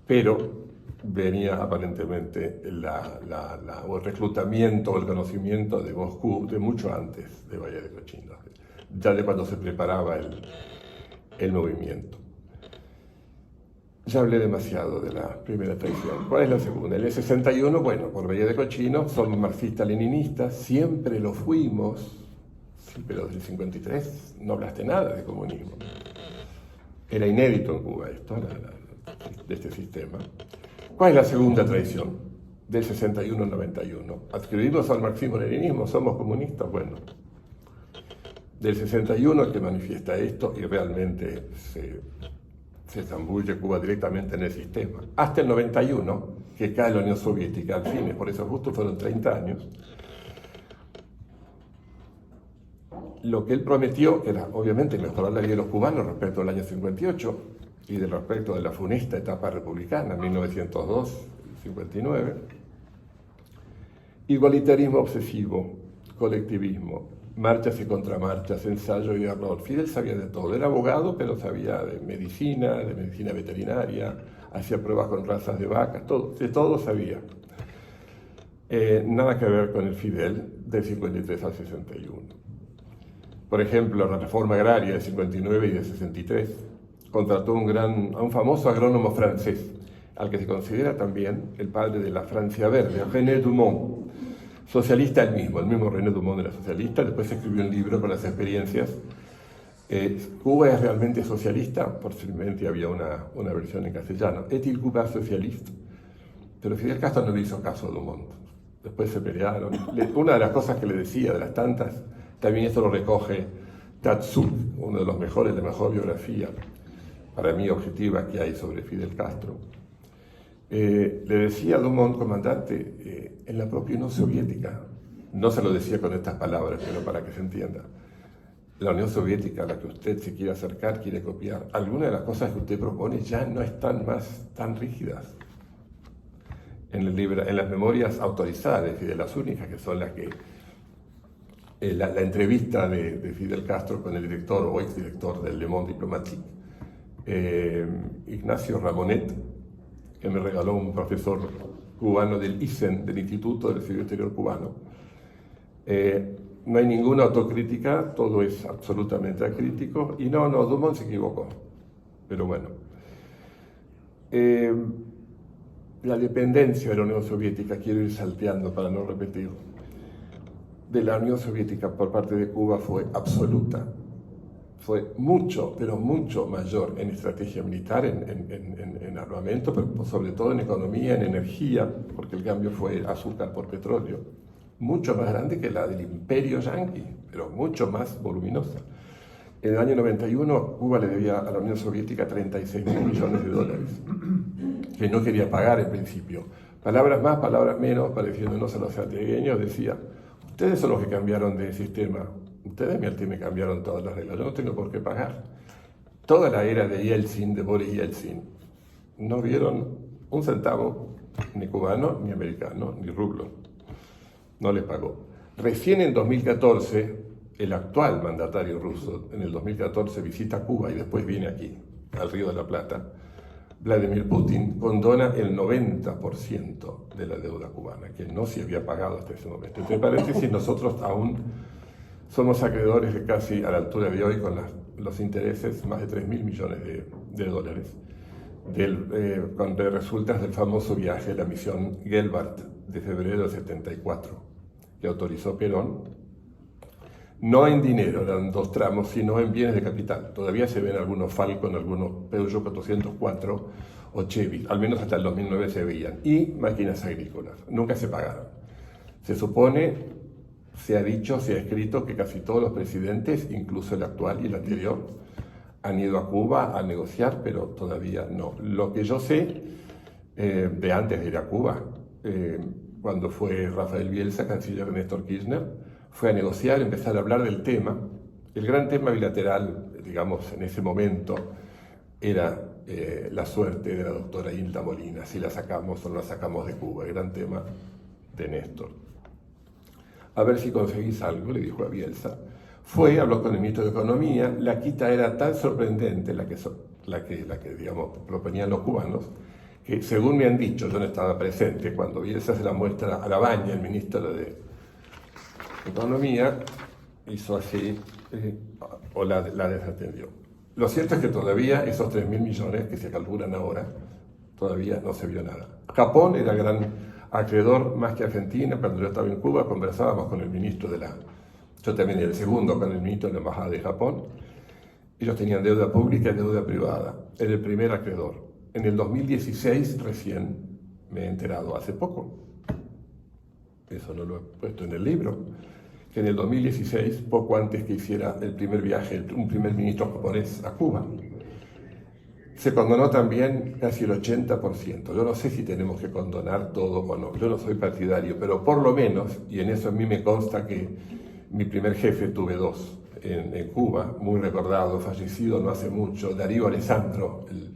S2: Pero venía aparentemente el reclutamiento o el conocimiento de Moscú de mucho antes de Bahía de Cochinos, ya de cuando se preparaba el movimiento. Ya hablé demasiado de la primera traición. ¿Cuál es la segunda? En el 61, bueno, por Bahía de Cochinos, somos marxistas-leninistas, siempre lo fuimos, sí, pero desde el 53 no hablaste nada de comunismo. Era inédito en Cuba esto, de este sistema. ¿Cuál es la segunda traición? Del 61 al 91. ¿Adscribimos al marxismo-leninismo? ¿Somos comunistas? Bueno. Del 61 el que manifiesta esto y realmente se zambulle Cuba directamente en el sistema. Hasta el 91, que cae la Unión Soviética al fin, por eso justo fueron 30 años. Lo que él prometió era, obviamente, mejorar la vida de los cubanos respecto al año 58 y respecto de la funesta etapa republicana, 1902-59. Igualitarismo obsesivo, colectivismo, marchas y contramarchas, ensayo y error. Fidel sabía de todo. Era abogado, pero sabía de medicina veterinaria, hacía pruebas con razas de vacas, todo, de todo sabía. Nada que ver con el Fidel del 53 al 61. Por ejemplo, la reforma agraria del 59 y del 63 contrató a un famoso agrónomo francés, al que se considera también el padre de la Francia verde, René Dumont. Socialista el mismo René Dumont era socialista, después escribió un libro con las experiencias. ¿Cuba es realmente socialista? Posiblemente había una versión en castellano. ¿Est-il Cuba socialiste? Pero Fidel Castro no le hizo caso a Dumont. Después se pelearon. Una de las cosas que le decía, de las tantas, también esto lo recoge Tatsuk, uno de los mejores, de la mejor biografía, para mí objetiva, que hay sobre Fidel Castro. Le decía a Dumont, comandante, en la propia Unión Soviética, no se lo decía con estas palabras, pero para que se entienda, la Unión Soviética a la que usted se quiere acercar, quiere copiar, algunas de las cosas que usted propone ya no están más tan rígidas. En las memorias autorizadas, y de las únicas que son las que la entrevista de Fidel Castro con el director o exdirector del Le Monde Diplomatique, Ignacio Ramonet, que me regaló un profesor cubano del ISEN, del Instituto del Servicio Exterior Cubano. No hay ninguna autocrítica, todo es absolutamente acrítico, y no, Dumont se equivocó, pero bueno. La dependencia de la Unión Soviética, quiero ir salteando para no repetir, de la Unión Soviética por parte de Cuba fue absoluta. Fue mucho, pero mucho mayor en estrategia militar, en armamento, pero sobre todo en economía, en energía, porque el cambio fue azúcar por petróleo, mucho más grande que la del imperio yanqui, pero mucho más voluminosa. En el año 91, Cuba le debía a la Unión Soviética 36.000 millones de dólares, que no quería pagar en principio. Palabras más, palabras menos, pareciéndonos a los santiagueños, decía, ustedes son los que cambiaron de sistema. Ustedes me cambiaron todas las reglas, yo no tengo por qué pagar. Toda la era de Yeltsin, de Boris Yeltsin, no vieron un centavo, ni cubano, ni americano, ni rublo. No les pagó. Recién en 2014, el actual mandatario ruso, en el 2014 visita Cuba y después viene aquí, al Río de la Plata, Vladimir Putin condona el 90% de la deuda cubana, que no se había pagado hasta ese momento. Entre paréntesis, nosotros aún somos acreedores de casi a la altura de hoy, con los intereses, más de 3.000 millones de dólares, con resultas del famoso viaje, la misión Gelbart de febrero del 74, que autorizó Perón, no en dinero, eran 2 tramos, sino en bienes de capital. Todavía se ven algunos Falcon, algunos Peugeot 404 o Chevy, al menos hasta el 2009 se veían, y máquinas agrícolas, nunca se pagaron. Se supone, se ha dicho, se ha escrito que casi todos los presidentes, incluso el actual y el anterior, han ido a Cuba a negociar, pero todavía no. Lo que yo sé de antes de ir a Cuba, cuando fue Rafael Bielsa, canciller de Néstor Kirchner, fue a negociar, empezar a hablar del tema. El gran tema bilateral, digamos, en ese momento, era la suerte de la doctora Hilda Molina, si la sacamos o no la sacamos de Cuba, el gran tema de Néstor. A ver si conseguís algo, le dijo a Bielsa. Fue, habló con el ministro de Economía, la quita era tan sorprendente la que digamos, proponían los cubanos, que según me han dicho, yo no estaba presente, cuando Bielsa se la muestra a Labaña, el ministro de Economía, hizo así, o la desatendió. Lo cierto es que todavía esos 3.000 millones que se calculan ahora, todavía no se vio nada. Japón era gran acreedor más que Argentina. Cuando yo estaba en Cuba conversábamos con el ministro yo también era el segundo con el ministro de la Embajada de Japón. Ellos tenían deuda pública y deuda privada. Era el primer acreedor. En el 2016 recién me he enterado, hace poco, eso no lo he puesto en el libro, que en el 2016, poco antes que hiciera el primer viaje, un primer ministro japonés a Cuba, se condonó también casi el 80%. Yo no sé si tenemos que condonar todo o no, yo no soy partidario, pero por lo menos, y en eso a mí me consta que mi primer jefe, tuve dos en Cuba, muy recordado, fallecido no hace mucho, Darío Alessandro, el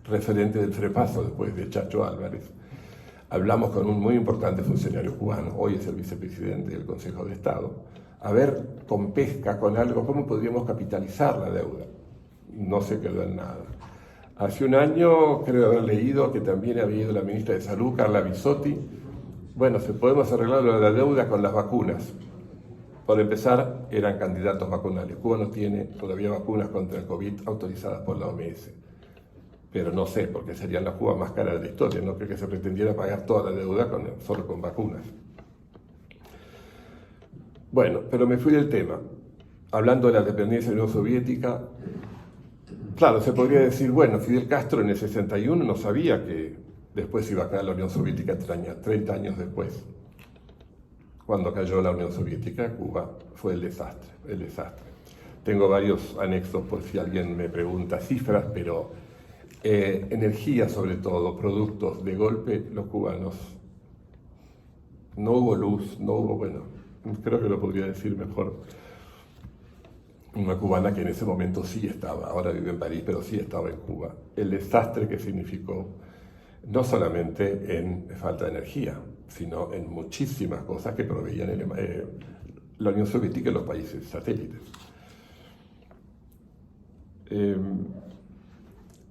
S2: referente del Frepaso después de Chacho Álvarez. Hablamos con un muy importante funcionario cubano, hoy es el vicepresidente del Consejo de Estado, a ver con pesca, con algo, cómo podríamos capitalizar la deuda. No se quedó en nada. Hace un año creo haber leído que también había ido la ministra de Salud, Carla Bisotti. Bueno, se podemos arreglar lo de la deuda con las vacunas. Por empezar, eran candidatos vacunales. Cuba no tiene todavía vacunas contra el COVID autorizadas por la OMS. Pero no sé, porque serían las Cubas más caras de la historia. No creo que se pretendiera pagar toda la deuda solo con vacunas. Bueno, pero me fui del tema. Hablando de la dependencia de la Unión Soviética, claro, se podría decir, bueno, Fidel Castro en el 61 no sabía que después iba a caer la Unión Soviética 30 años después. Cuando cayó la Unión Soviética, Cuba fue el desastre. Tengo varios anexos por si alguien me pregunta cifras, pero energía sobre todo, productos de golpe, los cubanos. No hubo luz, no hubo, bueno, creo que lo podría decir mejor una cubana que en ese momento sí estaba, ahora vive en París, pero sí estaba en Cuba. El desastre que significó, no solamente en falta de energía, sino en muchísimas cosas que proveían la Unión Soviética y los países satélites.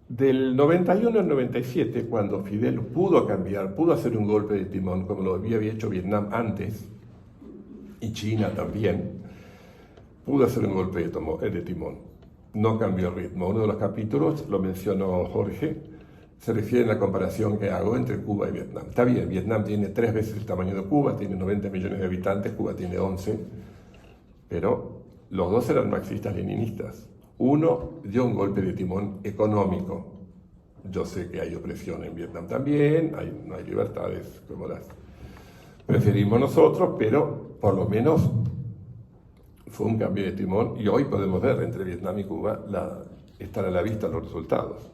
S2: Del 91 al 97, cuando Fidel pudo hacer un golpe de timón, como lo había hecho Vietnam antes, y China también, pudo hacer un golpe de timón. No cambió el ritmo. Uno de los capítulos, lo mencionó Jorge, se refiere a la comparación que hago entre Cuba y Vietnam. Está bien, Vietnam tiene 3 veces el tamaño de Cuba, tiene 90 millones de habitantes, Cuba tiene 11, pero los dos eran marxistas-leninistas. Uno dio un golpe de timón económico. Yo sé que hay opresión en Vietnam también, no hay libertades como las preferimos nosotros, pero por lo menos fue un cambio de timón y hoy podemos ver entre Vietnam y Cuba están a la vista los resultados.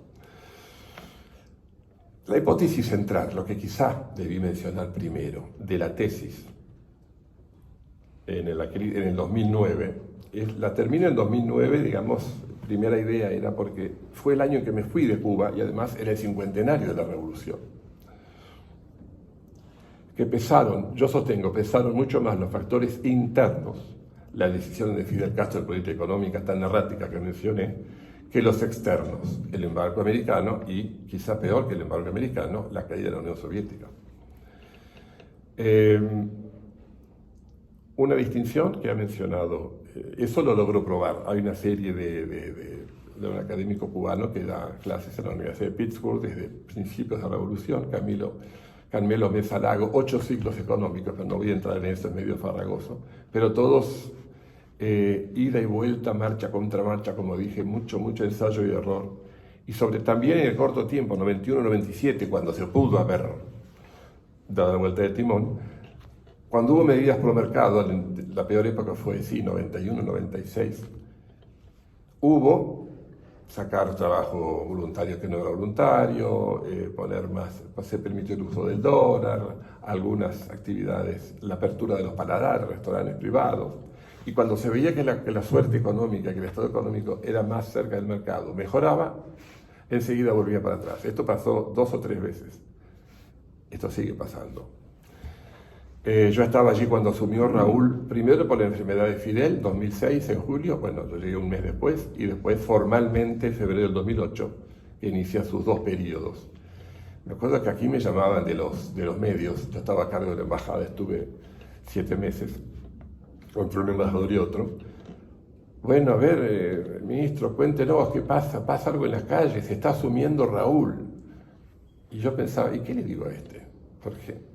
S2: La hipótesis central, lo que quizá debí mencionar primero, de la tesis en el 2009, la termino en 2009, digamos, primera idea era porque fue el año en que me fui de Cuba y además era el 50enario de la revolución. Que yo sostengo, pesaron mucho más los factores internos, la decisión de Fidel Castro de política económica tan errática que mencioné, que los externos, el embargo americano y, quizá peor que el embargo americano, la caída de la Unión Soviética. Una distinción que ha mencionado, eso lo logró probar. Hay una serie de un académico cubano que da clases en la Universidad de Pittsburgh desde principios de la Revolución, Carmelo Mesa Lago, 8 ciclos económicos, pero no voy a entrar en eso, es medio farragoso, pero todos ida y vuelta, marcha contra marcha, como dije, mucho ensayo y error. Y también en el corto tiempo, 91-97, cuando se pudo haber dado la vuelta de timón, cuando hubo medidas pro mercado, la peor época fue, sí, 91-96, sacar trabajo voluntario que no era voluntario, poner más, se permitió el uso del dólar, algunas actividades, la apertura de los paladares, restaurantes privados. Y cuando se veía que la suerte económica, que el estado económico era más cerca del mercado, mejoraba, enseguida volvía para atrás. Esto pasó 2 o 3 veces. Esto sigue pasando. Yo estaba allí cuando asumió Raúl, primero por la enfermedad de Fidel, 2006, en julio, bueno, yo llegué un mes después, y después formalmente en febrero del 2008, que inicia sus 2 periodos. Me acuerdo que aquí me llamaban de los medios, yo estaba a cargo de la embajada, estuve 7 meses, entre un embajador y otro. Bueno, a ver, ministro, cuéntenos, ¿qué pasa? ¿Pasa algo en las calles? ¿Se está asumiendo Raúl? Y yo pensaba, ¿y qué le digo a este? Porque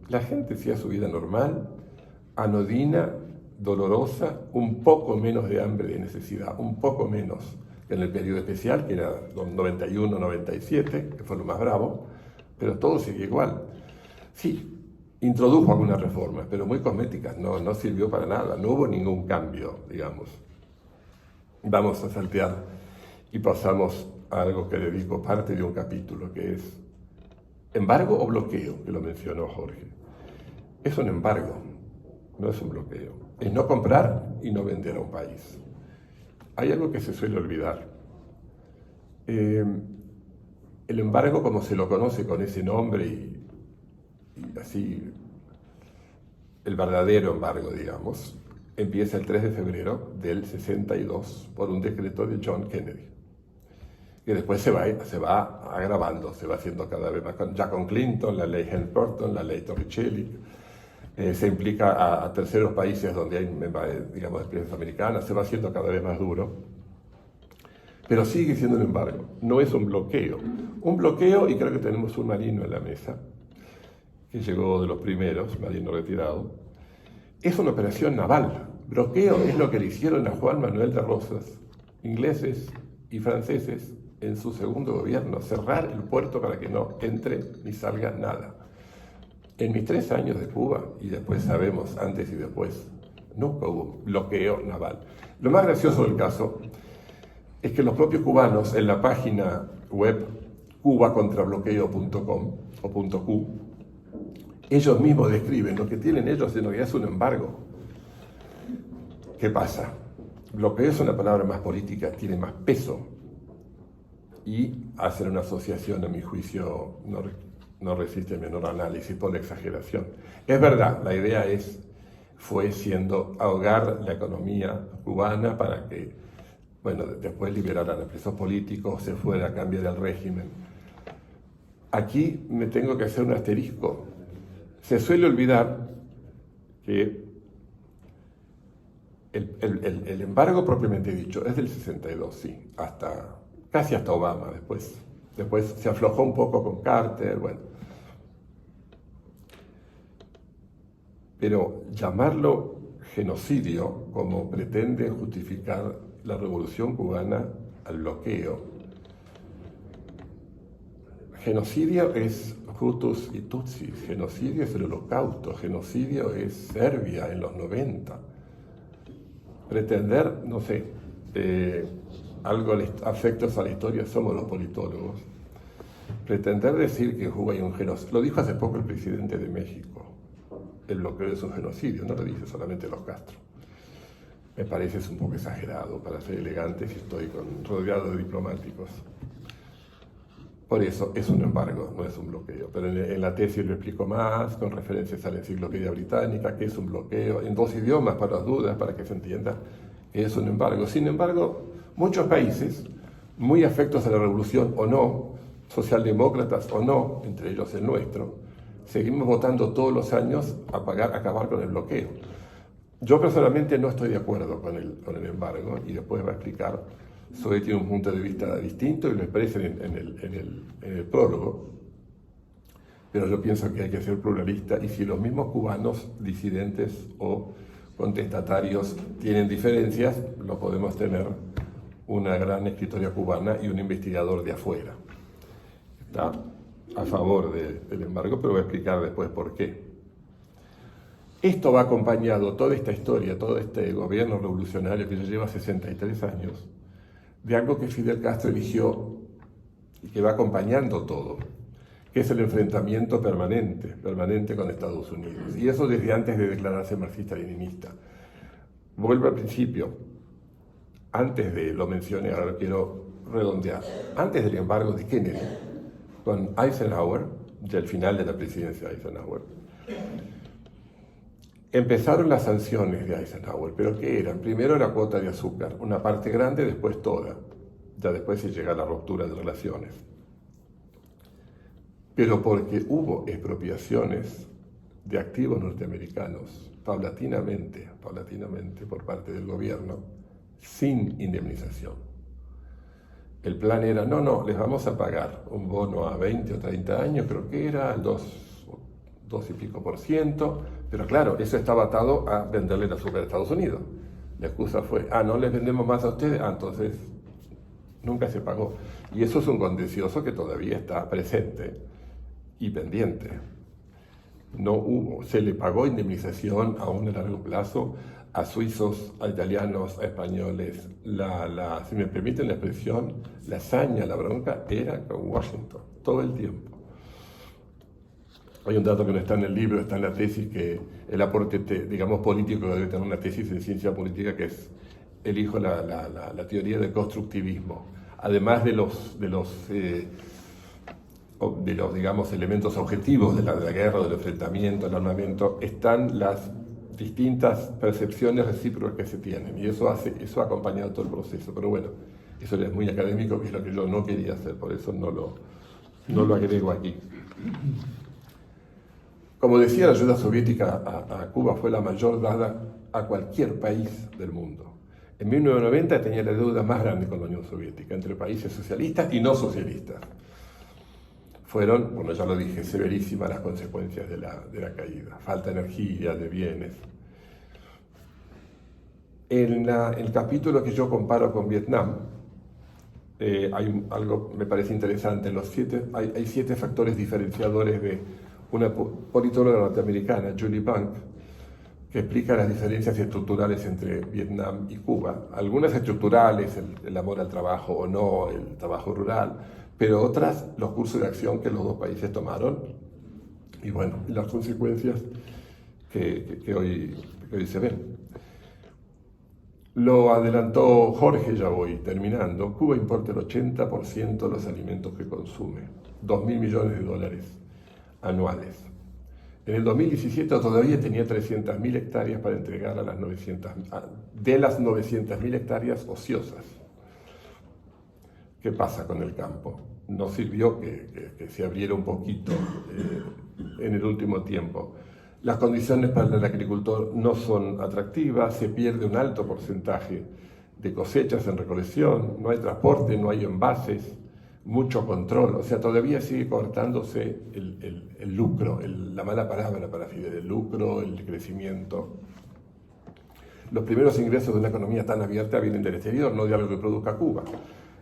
S2: la gente hacía su vida normal, anodina, dolorosa, un poco menos de hambre, de necesidad, un poco menos que en el periodo especial, que era 91-97, que fue lo más bravo, pero todo sigue igual. Sí, introdujo algunas reformas, pero muy cosméticas, no sirvió para nada, no hubo ningún cambio, digamos. Vamos a saltear y pasamos a algo que dedico parte de un capítulo, que es embargo o bloqueo, que lo mencionó Jorge. Es un embargo, no es un bloqueo. Es no comprar y no vender a un país. Hay algo que se suele olvidar. El embargo, como se lo conoce con ese nombre y así, el verdadero embargo, digamos, empieza el 3 de febrero del 62 por un decreto de John Kennedy, que después se va agravando, se va haciendo cada vez más, ya con Clinton, la ley Helms-Burton, la ley Torricelli, se implica a terceros países donde hay, digamos, experiencias americanas, se va haciendo cada vez más duro, pero sigue siendo un embargo, no es un bloqueo. Un bloqueo, y creo que tenemos un marino en la mesa, que llegó de los primeros, marino retirado, es una operación naval. Bloqueo es lo que le hicieron a Juan Manuel de Rosas, ingleses y franceses, en su segundo gobierno, cerrar el puerto para que no entre ni salga nada. En mis 3 años de Cuba, y después sabemos antes y después, nunca hubo bloqueo naval. Lo más gracioso del caso es que los propios cubanos, en la página web cubacontrabloqueo.com o .cu, ellos mismos describen lo que tienen ellos en realidad es un embargo. ¿Qué pasa? Bloqueo es una palabra más política, tiene más peso, y hacer una asociación, a mi juicio, no resiste el menor análisis por la exageración. Es verdad, la idea fue siendo ahogar la economía cubana para que, bueno, después liberaran a presos políticos, se fuera a cambiar el régimen. Aquí me tengo que hacer un asterisco. Se suele olvidar que el embargo propiamente dicho es del 62, sí, casi hasta Obama, después se aflojó un poco con Carter, bueno. Pero llamarlo genocidio, como pretende justificar la revolución cubana al bloqueo. Genocidio es Hutus y Tutsis, genocidio es el Holocausto, genocidio es Serbia en los 90. Pretender, no sé, algo afectos a la historia, somos los politólogos. Pretender decir que en Cuba hay un genocidio, lo dijo hace poco el presidente de México, el bloqueo es un genocidio, no lo dice solamente los Castro. Me parece un poco exagerado para ser elegante si estoy rodeado de diplomáticos. Por eso es un embargo, no es un bloqueo. Pero en la tesis lo explico más, con referencias a la enciclopedia británica, que es un bloqueo, en 2 idiomas para las dudas, para que se entienda que es un embargo. Sin embargo, muchos países, muy afectos a la revolución o no, socialdemócratas o no, entre ellos el nuestro, seguimos votando todos los años a acabar con el bloqueo. Yo personalmente no estoy de acuerdo con el embargo, y después va a explicar. Zoe tiene un punto de vista distinto y lo expresa en el prólogo, pero yo pienso que hay que ser pluralista, y si los mismos cubanos disidentes o contestatarios tienen diferencias, lo podemos tener una gran escritoria cubana y un investigador de afuera. Está a favor del embargo, pero voy a explicar después por qué. Esto va acompañado, toda esta historia, todo este gobierno revolucionario que ya lleva 63 años, de algo que Fidel Castro eligió y que va acompañando todo, que es el enfrentamiento permanente con Estados Unidos. Y eso desde antes de declararse marxista-leninista. Vuelvo al principio, antes de, lo mencioné, ahora lo quiero redondear, antes del embargo de Kennedy, con Eisenhower, ya el final de la presidencia de Eisenhower, empezaron las sanciones de Eisenhower, pero ¿qué eran? Primero la cuota de azúcar, una parte grande, después toda. Ya después se llega a la ruptura de relaciones. Pero porque hubo expropiaciones de activos norteamericanos paulatinamente por parte del gobierno, sin indemnización. El plan era, no, les vamos a pagar un bono a 20 o 30 años, creo que era el 2 y pico %, pero claro, eso estaba atado a venderle el azúcar a Estados Unidos. La excusa fue, no les vendemos más a ustedes, entonces nunca se pagó. Y eso es un contencioso que todavía está presente y pendiente. No hubo, se le pagó indemnización aún a largo plazo a suizos, a italianos, a españoles. Si me permiten la expresión, la hazaña, la bronca era con Washington, todo el tiempo. Hay un dato que no está en el libro, está en la tesis, que el aporte, digamos, político debe tener una tesis en ciencia política, que es, elijo la teoría del constructivismo. Además de los digamos, elementos objetivos de la guerra, del enfrentamiento, del armamento, están las distintas percepciones recíprocas que se tienen, y eso ha acompañado todo el proceso. Pero bueno, eso es muy académico, que es lo que yo no quería hacer, por eso no lo agrego aquí. Como decía, la ayuda soviética a Cuba fue la mayor dada a cualquier país del mundo. En 1990 tenía la deuda más grande con la Unión Soviética, entre países socialistas y no socialistas. Fueron, bueno, ya lo dije, severísimas las consecuencias de la caída. Falta de energía, de bienes. En el capítulo que yo comparo con Vietnam, hay algo me parece interesante. Hay 7 factores diferenciadores de una politóloga norteamericana, Julie Bank, que explica las diferencias estructurales entre Vietnam y Cuba. Algunas estructurales, el amor al trabajo o no, el trabajo rural, pero otras, los cursos de acción que los dos países tomaron, y bueno, las consecuencias que hoy se ven. Lo adelantó Jorge, ya voy terminando. Cuba importa el 80% de los alimentos que consume, 2.000 millones de dólares anuales. En el 2017 todavía tenía 300.000 hectáreas para entregar a las 900.000 hectáreas ociosas. ¿Qué pasa con el campo? No sirvió que se abriera un poquito en el último tiempo. Las condiciones para el agricultor no son atractivas, se pierde un alto porcentaje de cosechas en recolección, no hay transporte, no hay envases, mucho control, o sea, todavía sigue cortándose el lucro, la mala palabra para Fidel, el lucro, el crecimiento. Los primeros ingresos de una economía tan abierta vienen del exterior, no de algo que produzca Cuba.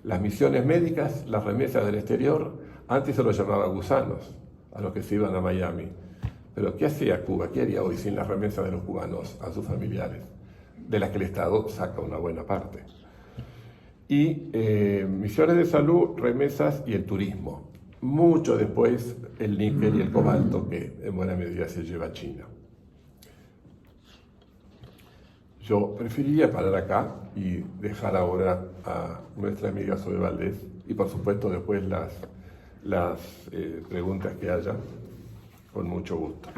S2: Las misiones médicas, las remesas del exterior, antes se los llamaba gusanos, a los que se iban a Miami. Pero ¿qué hacía Cuba? ¿Qué haría hoy sin las remesas de los cubanos a sus familiares? De las que el Estado saca una buena parte. Y misiones de salud, remesas y el turismo. Mucho después el níquel y el cobalto, que en buena medida se lleva a China. Yo preferiría parar acá y dejar ahora a nuestra amiga Zoe Valdés y por supuesto después las preguntas que haya, con mucho gusto.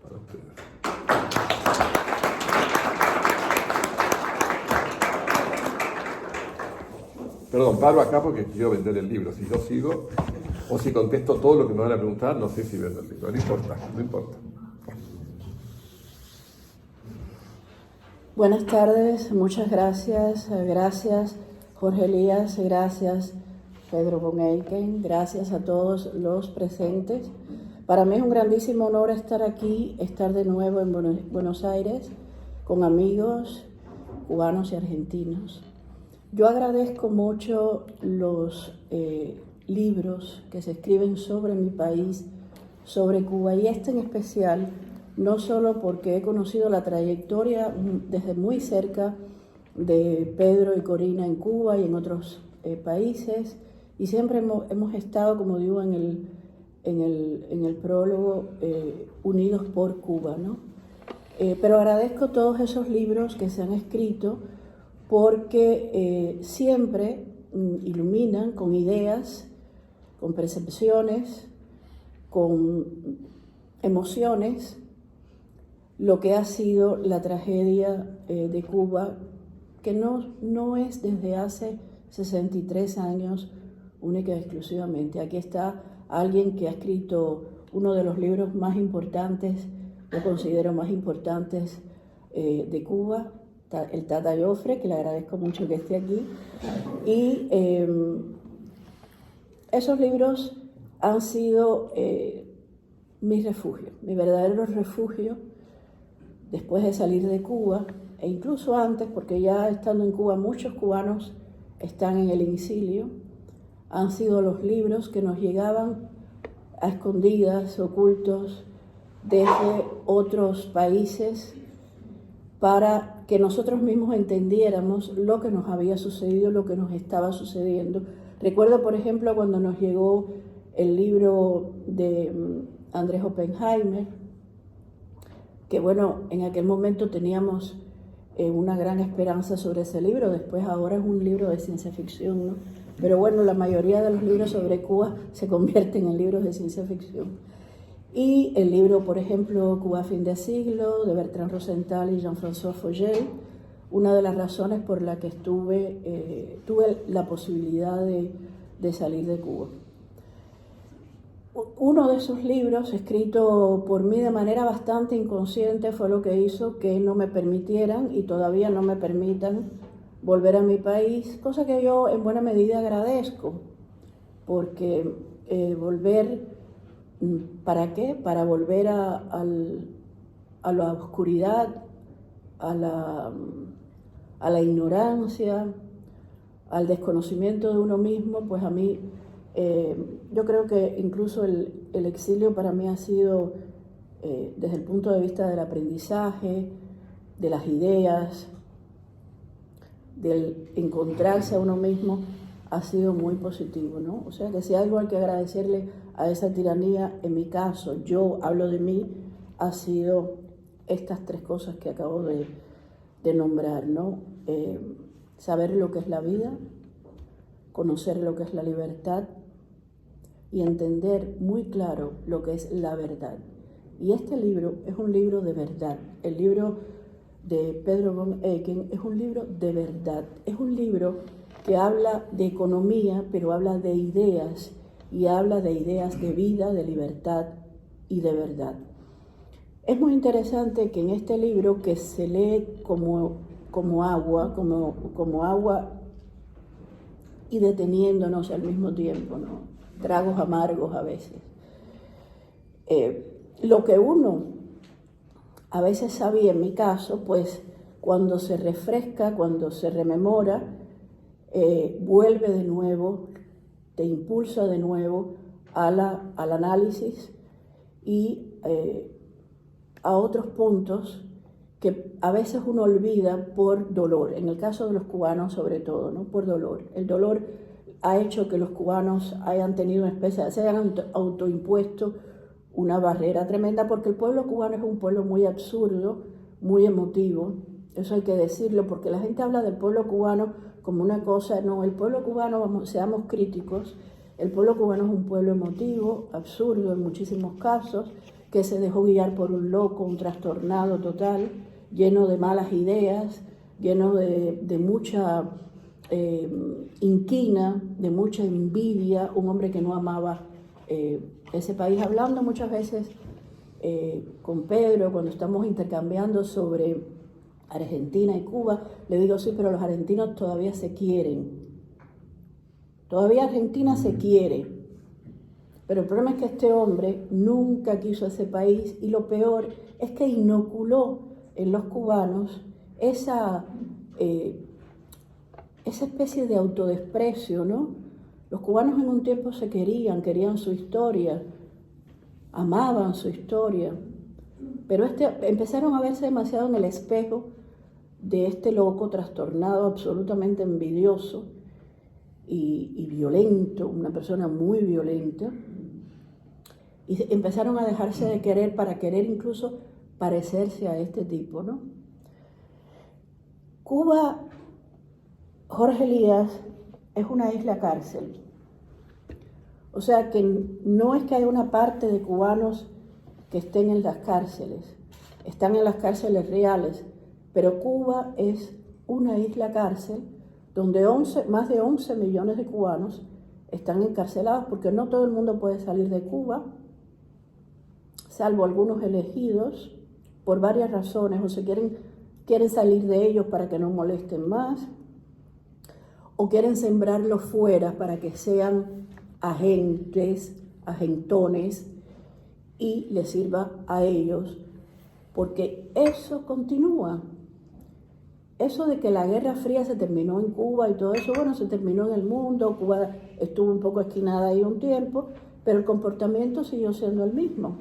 S2: Para ustedes. Perdón, paro acá porque quiero vender el libro. Si yo sigo o si contesto todo lo que me van a preguntar, no sé si vendo el libro. No importa.
S3: Buenas tardes, muchas gracias. Gracias Jorge Elías, gracias Pedro von Eycken, gracias a todos los presentes. Para mí es un grandísimo honor estar aquí, estar de nuevo en Buenos Aires con amigos cubanos y argentinos. Yo agradezco mucho los libros que se escriben sobre mi país, sobre Cuba, y este en especial, no solo porque he conocido la trayectoria desde muy cerca de Pedro y Corina en Cuba y en otros países, y siempre hemos estado, como digo en el prólogo, unidos por Cuba, ¿no? Pero agradezco todos esos libros que se han escrito porque siempre iluminan con ideas, con percepciones, con emociones, lo que ha sido la tragedia de Cuba, que no es desde hace 63 años única y exclusivamente. Aquí está alguien que ha escrito uno de los libros más importantes, yo considero más importantes de Cuba, el Tata Joffre, que le agradezco mucho que esté aquí. Y esos libros han sido mi refugio, mi verdadero refugio después de salir de Cuba, e incluso antes, porque ya estando en Cuba muchos cubanos están en el exilio. Han sido los libros que nos llegaban a escondidas, ocultos, desde otros países, para que nosotros mismos entendiéramos lo que nos había sucedido, lo que nos estaba sucediendo. Recuerdo, por ejemplo, cuando nos llegó el libro de Andrés Oppenheimer, que bueno, en aquel momento teníamos una gran esperanza sobre ese libro. Después ahora es un libro de ciencia ficción, ¿no? Pero bueno, la mayoría de los libros sobre Cuba se convierten en libros de ciencia ficción. Y el libro, por ejemplo, Cuba, fin de siglo, de Bertrand Rosenthal y Jean-François Fogel, una de las razones por la que tuve la posibilidad de salir de Cuba. Uno de esos libros, escrito por mí de manera bastante inconsciente, fue lo que hizo que no me permitieran y todavía no me permitan volver a mi país, cosa que yo en buena medida agradezco, porque volver, ¿para qué? Para volver a la oscuridad, a la ignorancia, al desconocimiento de uno mismo. Pues a mí, yo creo que incluso el exilio para mí ha sido, desde el punto de vista del aprendizaje, de las ideas, del encontrarse a uno mismo, ha sido muy positivo, ¿no? O sea que si algo hay que agradecerle a esa tiranía, en mi caso, yo hablo de mí, ha sido estas tres cosas que acabo de nombrar, ¿no? Saber lo que es la vida, conocer lo que es la libertad y entender muy claro lo que es la verdad. Y este libro es un libro de verdad. El libro de Pedro von Eycken es un libro de verdad. Es un libro que habla de economía, pero habla de ideas, y habla de ideas de vida, de libertad y de verdad. Es muy interesante que en este libro, que se lee como agua y deteniéndonos al mismo tiempo, ¿no? Tragos amargos a veces. Lo que uno a veces sabía, en mi caso, pues cuando se refresca, cuando se rememora, vuelve de nuevo, te impulsa de nuevo al análisis y a otros puntos que a veces uno olvida por dolor, en el caso de los cubanos sobre todo, ¿no? Por dolor. El dolor ha hecho que los cubanos hayan tenido una especie, se hayan autoimpuesto una barrera tremenda, porque el pueblo cubano es un pueblo muy absurdo, muy emotivo. Eso hay que decirlo, porque la gente habla del pueblo cubano como una cosa. No, el pueblo cubano, seamos críticos, el pueblo cubano es un pueblo emotivo, absurdo en muchísimos casos, que se dejó guiar por un loco, un trastornado total, lleno de malas ideas, lleno de mucha inquina, de mucha envidia, un hombre que no amaba ese país. Hablando muchas veces con Pedro, cuando estamos intercambiando sobre Argentina y Cuba, le digo, sí, pero los argentinos todavía se quieren. Todavía Argentina se quiere. Pero el problema es que este hombre nunca quiso ese país, y lo peor es que inoculó en los cubanos esa especie de autodesprecio, ¿no? Los cubanos en un tiempo se querían su historia, amaban su historia, pero empezaron a verse demasiado en el espejo de este loco trastornado, absolutamente envidioso y violento, una persona muy violenta, y empezaron a dejarse de querer para querer incluso parecerse a este tipo, ¿no? Cuba, Jorge Elías, es una isla cárcel. O sea que no es que haya una parte de cubanos que estén en las cárceles, están en las cárceles reales, pero Cuba es una isla cárcel donde más de 11 millones de cubanos están encarcelados porque no todo el mundo puede salir de Cuba, salvo algunos elegidos por varias razones, o se quieren salir de ellos para que no molesten más, o quieren sembrarlos fuera para que sean agentones y les sirva a ellos, porque eso continúa. Eso de que la Guerra Fría se terminó en Cuba y todo eso, bueno, se terminó en el mundo, Cuba estuvo un poco esquinada ahí un tiempo, pero el comportamiento siguió siendo el mismo.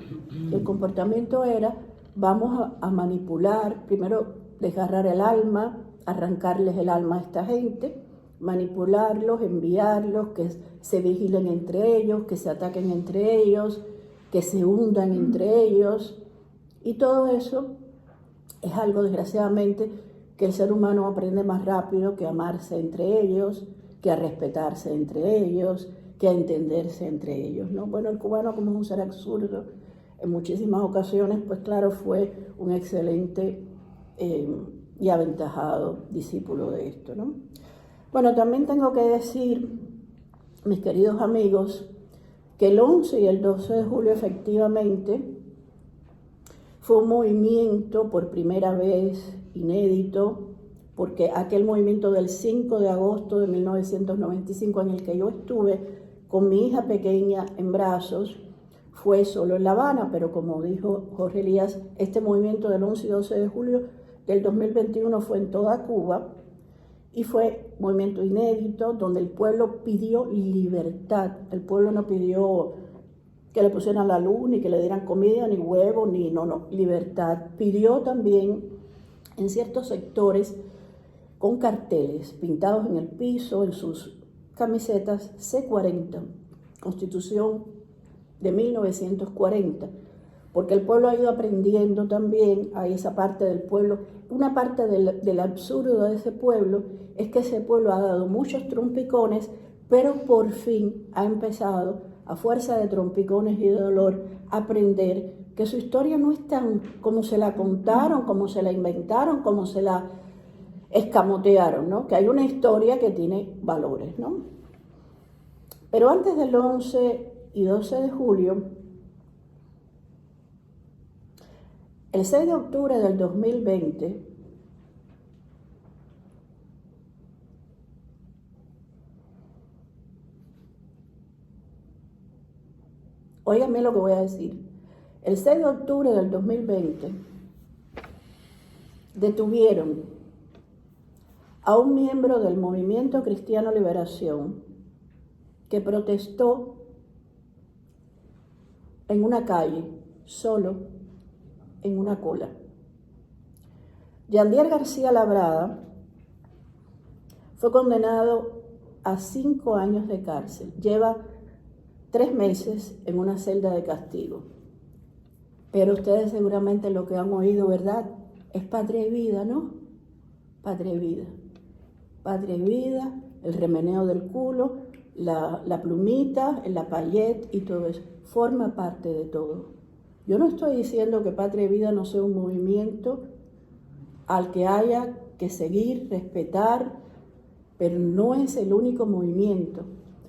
S3: El comportamiento era, vamos a manipular, primero desgarrar el alma, arrancarles el alma a esta gente, manipularlos, enviarlos, que se vigilen entre ellos, que se ataquen entre ellos, que se hundan entre ellos. Y todo eso es algo, desgraciadamente, que el ser humano aprende más rápido que a amarse entre ellos, que a respetarse entre ellos, que a entenderse entre ellos, ¿no? Bueno, el cubano, como es un ser absurdo, en muchísimas ocasiones, pues claro, fue un excelente y aventajado discípulo de esto, ¿no? Bueno, también tengo que decir, mis queridos amigos, que el 11 y el 12 de julio efectivamente fue un movimiento por primera vez inédito, porque aquel movimiento del 5 de agosto de 1995 en el que yo estuve con mi hija pequeña en brazos, fue solo en La Habana, pero como dijo Jorge Elías, este movimiento del 11 y 12 de julio del 2021 fue en toda Cuba y fue un movimiento inédito donde el pueblo pidió libertad. El pueblo no pidió que le pusieran la luz, ni que le dieran comida, ni huevo, no, libertad. Pidió también en ciertos sectores con carteles pintados en el piso, en sus camisetas, C40, Constitución de 1940, porque el pueblo ha ido aprendiendo también a esa parte del pueblo. Una parte del absurdo de ese pueblo es que ese pueblo ha dado muchos trompicones, pero por fin ha empezado, a fuerza de trompicones y de dolor, a aprender que su historia no es tan como se la contaron, como se la inventaron, como se la escamotearon, ¿no? Que hay una historia que tiene valores, ¿no? Pero antes del 11 y 12 de julio, el 6 de octubre del 2020, óigame lo que voy a decir, el 6 de octubre del 2020 detuvieron a un miembro del Movimiento Cristiano Liberación que protestó en una calle, solo, en una cola. Yandier García Labrada fue condenado a 5 años de cárcel. Lleva 3 meses en una celda de castigo. Pero ustedes seguramente lo que han oído, ¿verdad? Es patria y vida, ¿no? Patria y vida. Patria y vida, el remeneo del culo, la plumita, la paillet y todo eso. Forma parte de todo. Yo no estoy diciendo que Patria y Vida no sea un movimiento al que haya que seguir, respetar, pero no es el único movimiento.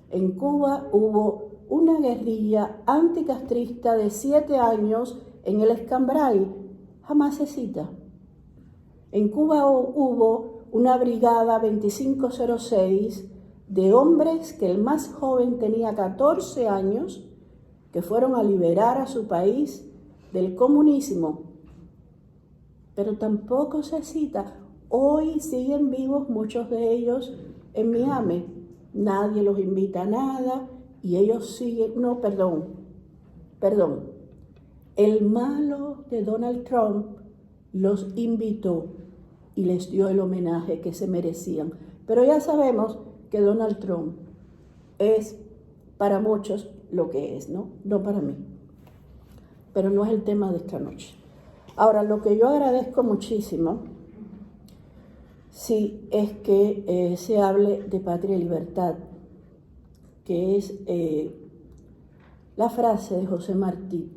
S3: En Cuba hubo una guerrilla anticastrista de 7 años en el Escambray, jamás se cita. En Cuba hubo una brigada 2506 de hombres que el más joven tenía 14 años, que fueron a liberar a su país del comunismo, pero tampoco se cita. Hoy siguen vivos muchos de ellos en Miami, nadie los invita a nada y ellos siguen, perdón, el malo de Donald Trump los invitó y les dio el homenaje que se merecían. Pero ya sabemos que Donald Trump es para muchos lo que es, ¿no? No para mí. Pero no es el tema de esta noche. Ahora, lo que yo agradezco muchísimo, sí, es que se hable de patria y libertad, que es la frase de José Martí,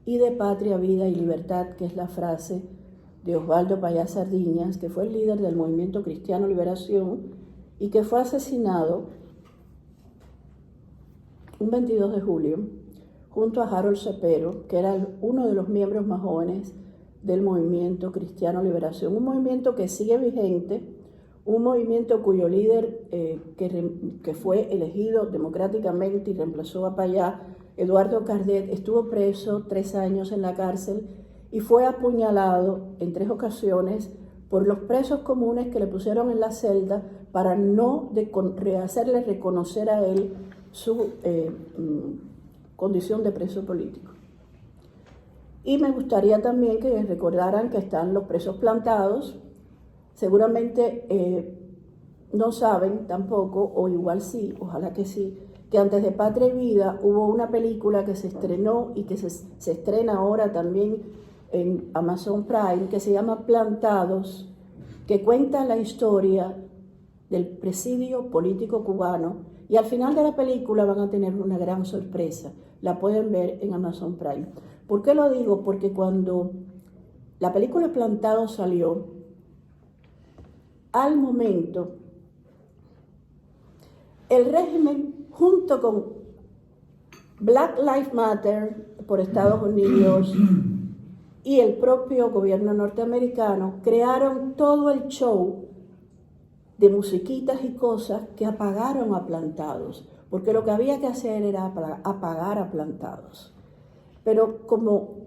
S3: y de patria, vida y libertad, que es la frase de Osvaldo Payá Sardiñas, que fue el líder del Movimiento Cristiano Liberación y que fue asesinado un 22 de julio junto a Harold Cepero, que era uno de los miembros más jóvenes del Movimiento Cristiano Liberación, un movimiento que sigue vigente, un movimiento cuyo líder que fue elegido democráticamente y reemplazó a Payá, Eduardo Cardet, estuvo preso 3 años en la cárcel y fue apuñalado en 3 ocasiones por los presos comunes que le pusieron en la celda para no hacerle reconocer a él su condición de preso político. Y me gustaría también que recordaran que están los presos plantados. Seguramente no saben tampoco, o igual sí, ojalá que sí, que antes de Patria y Vida hubo una película que se estrenó y que se estrena ahora también en Amazon Prime, que se llama Plantados, que cuenta la historia del presidio político cubano, y al final de la película van a tener una gran sorpresa. La pueden ver en Amazon Prime. ¿Por qué lo digo? Porque cuando la película Plantados salió, al momento, el régimen, junto con Black Lives Matter por Estados Unidos y el propio gobierno norteamericano, crearon todo el show de musiquitas y cosas que apagaron a Plantados, porque lo que había que hacer era apagar a Plantados. Pero como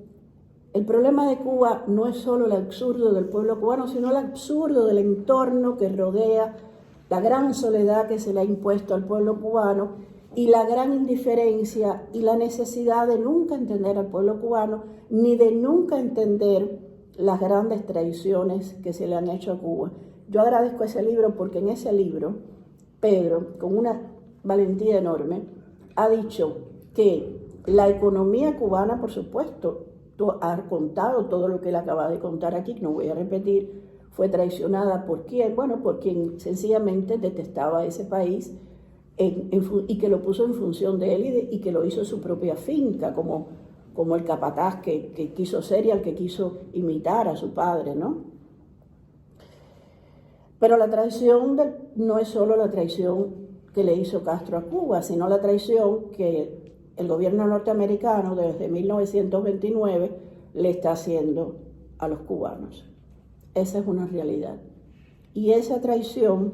S3: el problema de Cuba no es solo el absurdo del pueblo cubano, sino el absurdo del entorno que rodea, la gran soledad que se le ha impuesto al pueblo cubano y la gran indiferencia y la necesidad de nunca entender al pueblo cubano, ni de nunca entender las grandes traiciones que se le han hecho a Cuba. Yo agradezco ese libro porque en ese libro, Pedro, con una valentía enorme, ha dicho que la economía cubana, por supuesto, ha contado todo lo que él acaba de contar aquí, no voy a repetir, fue traicionada ¿por quién? Bueno, por quien sencillamente detestaba ese país y que lo puso en función de él y que lo hizo su propia finca, como el capataz que quiso ser y al que quiso imitar a su padre, ¿no? Pero la traición no es solo la traición que le hizo Castro a Cuba, sino la traición que el gobierno norteamericano desde 1929 le está haciendo a los cubanos. Esa es una realidad. Y esa traición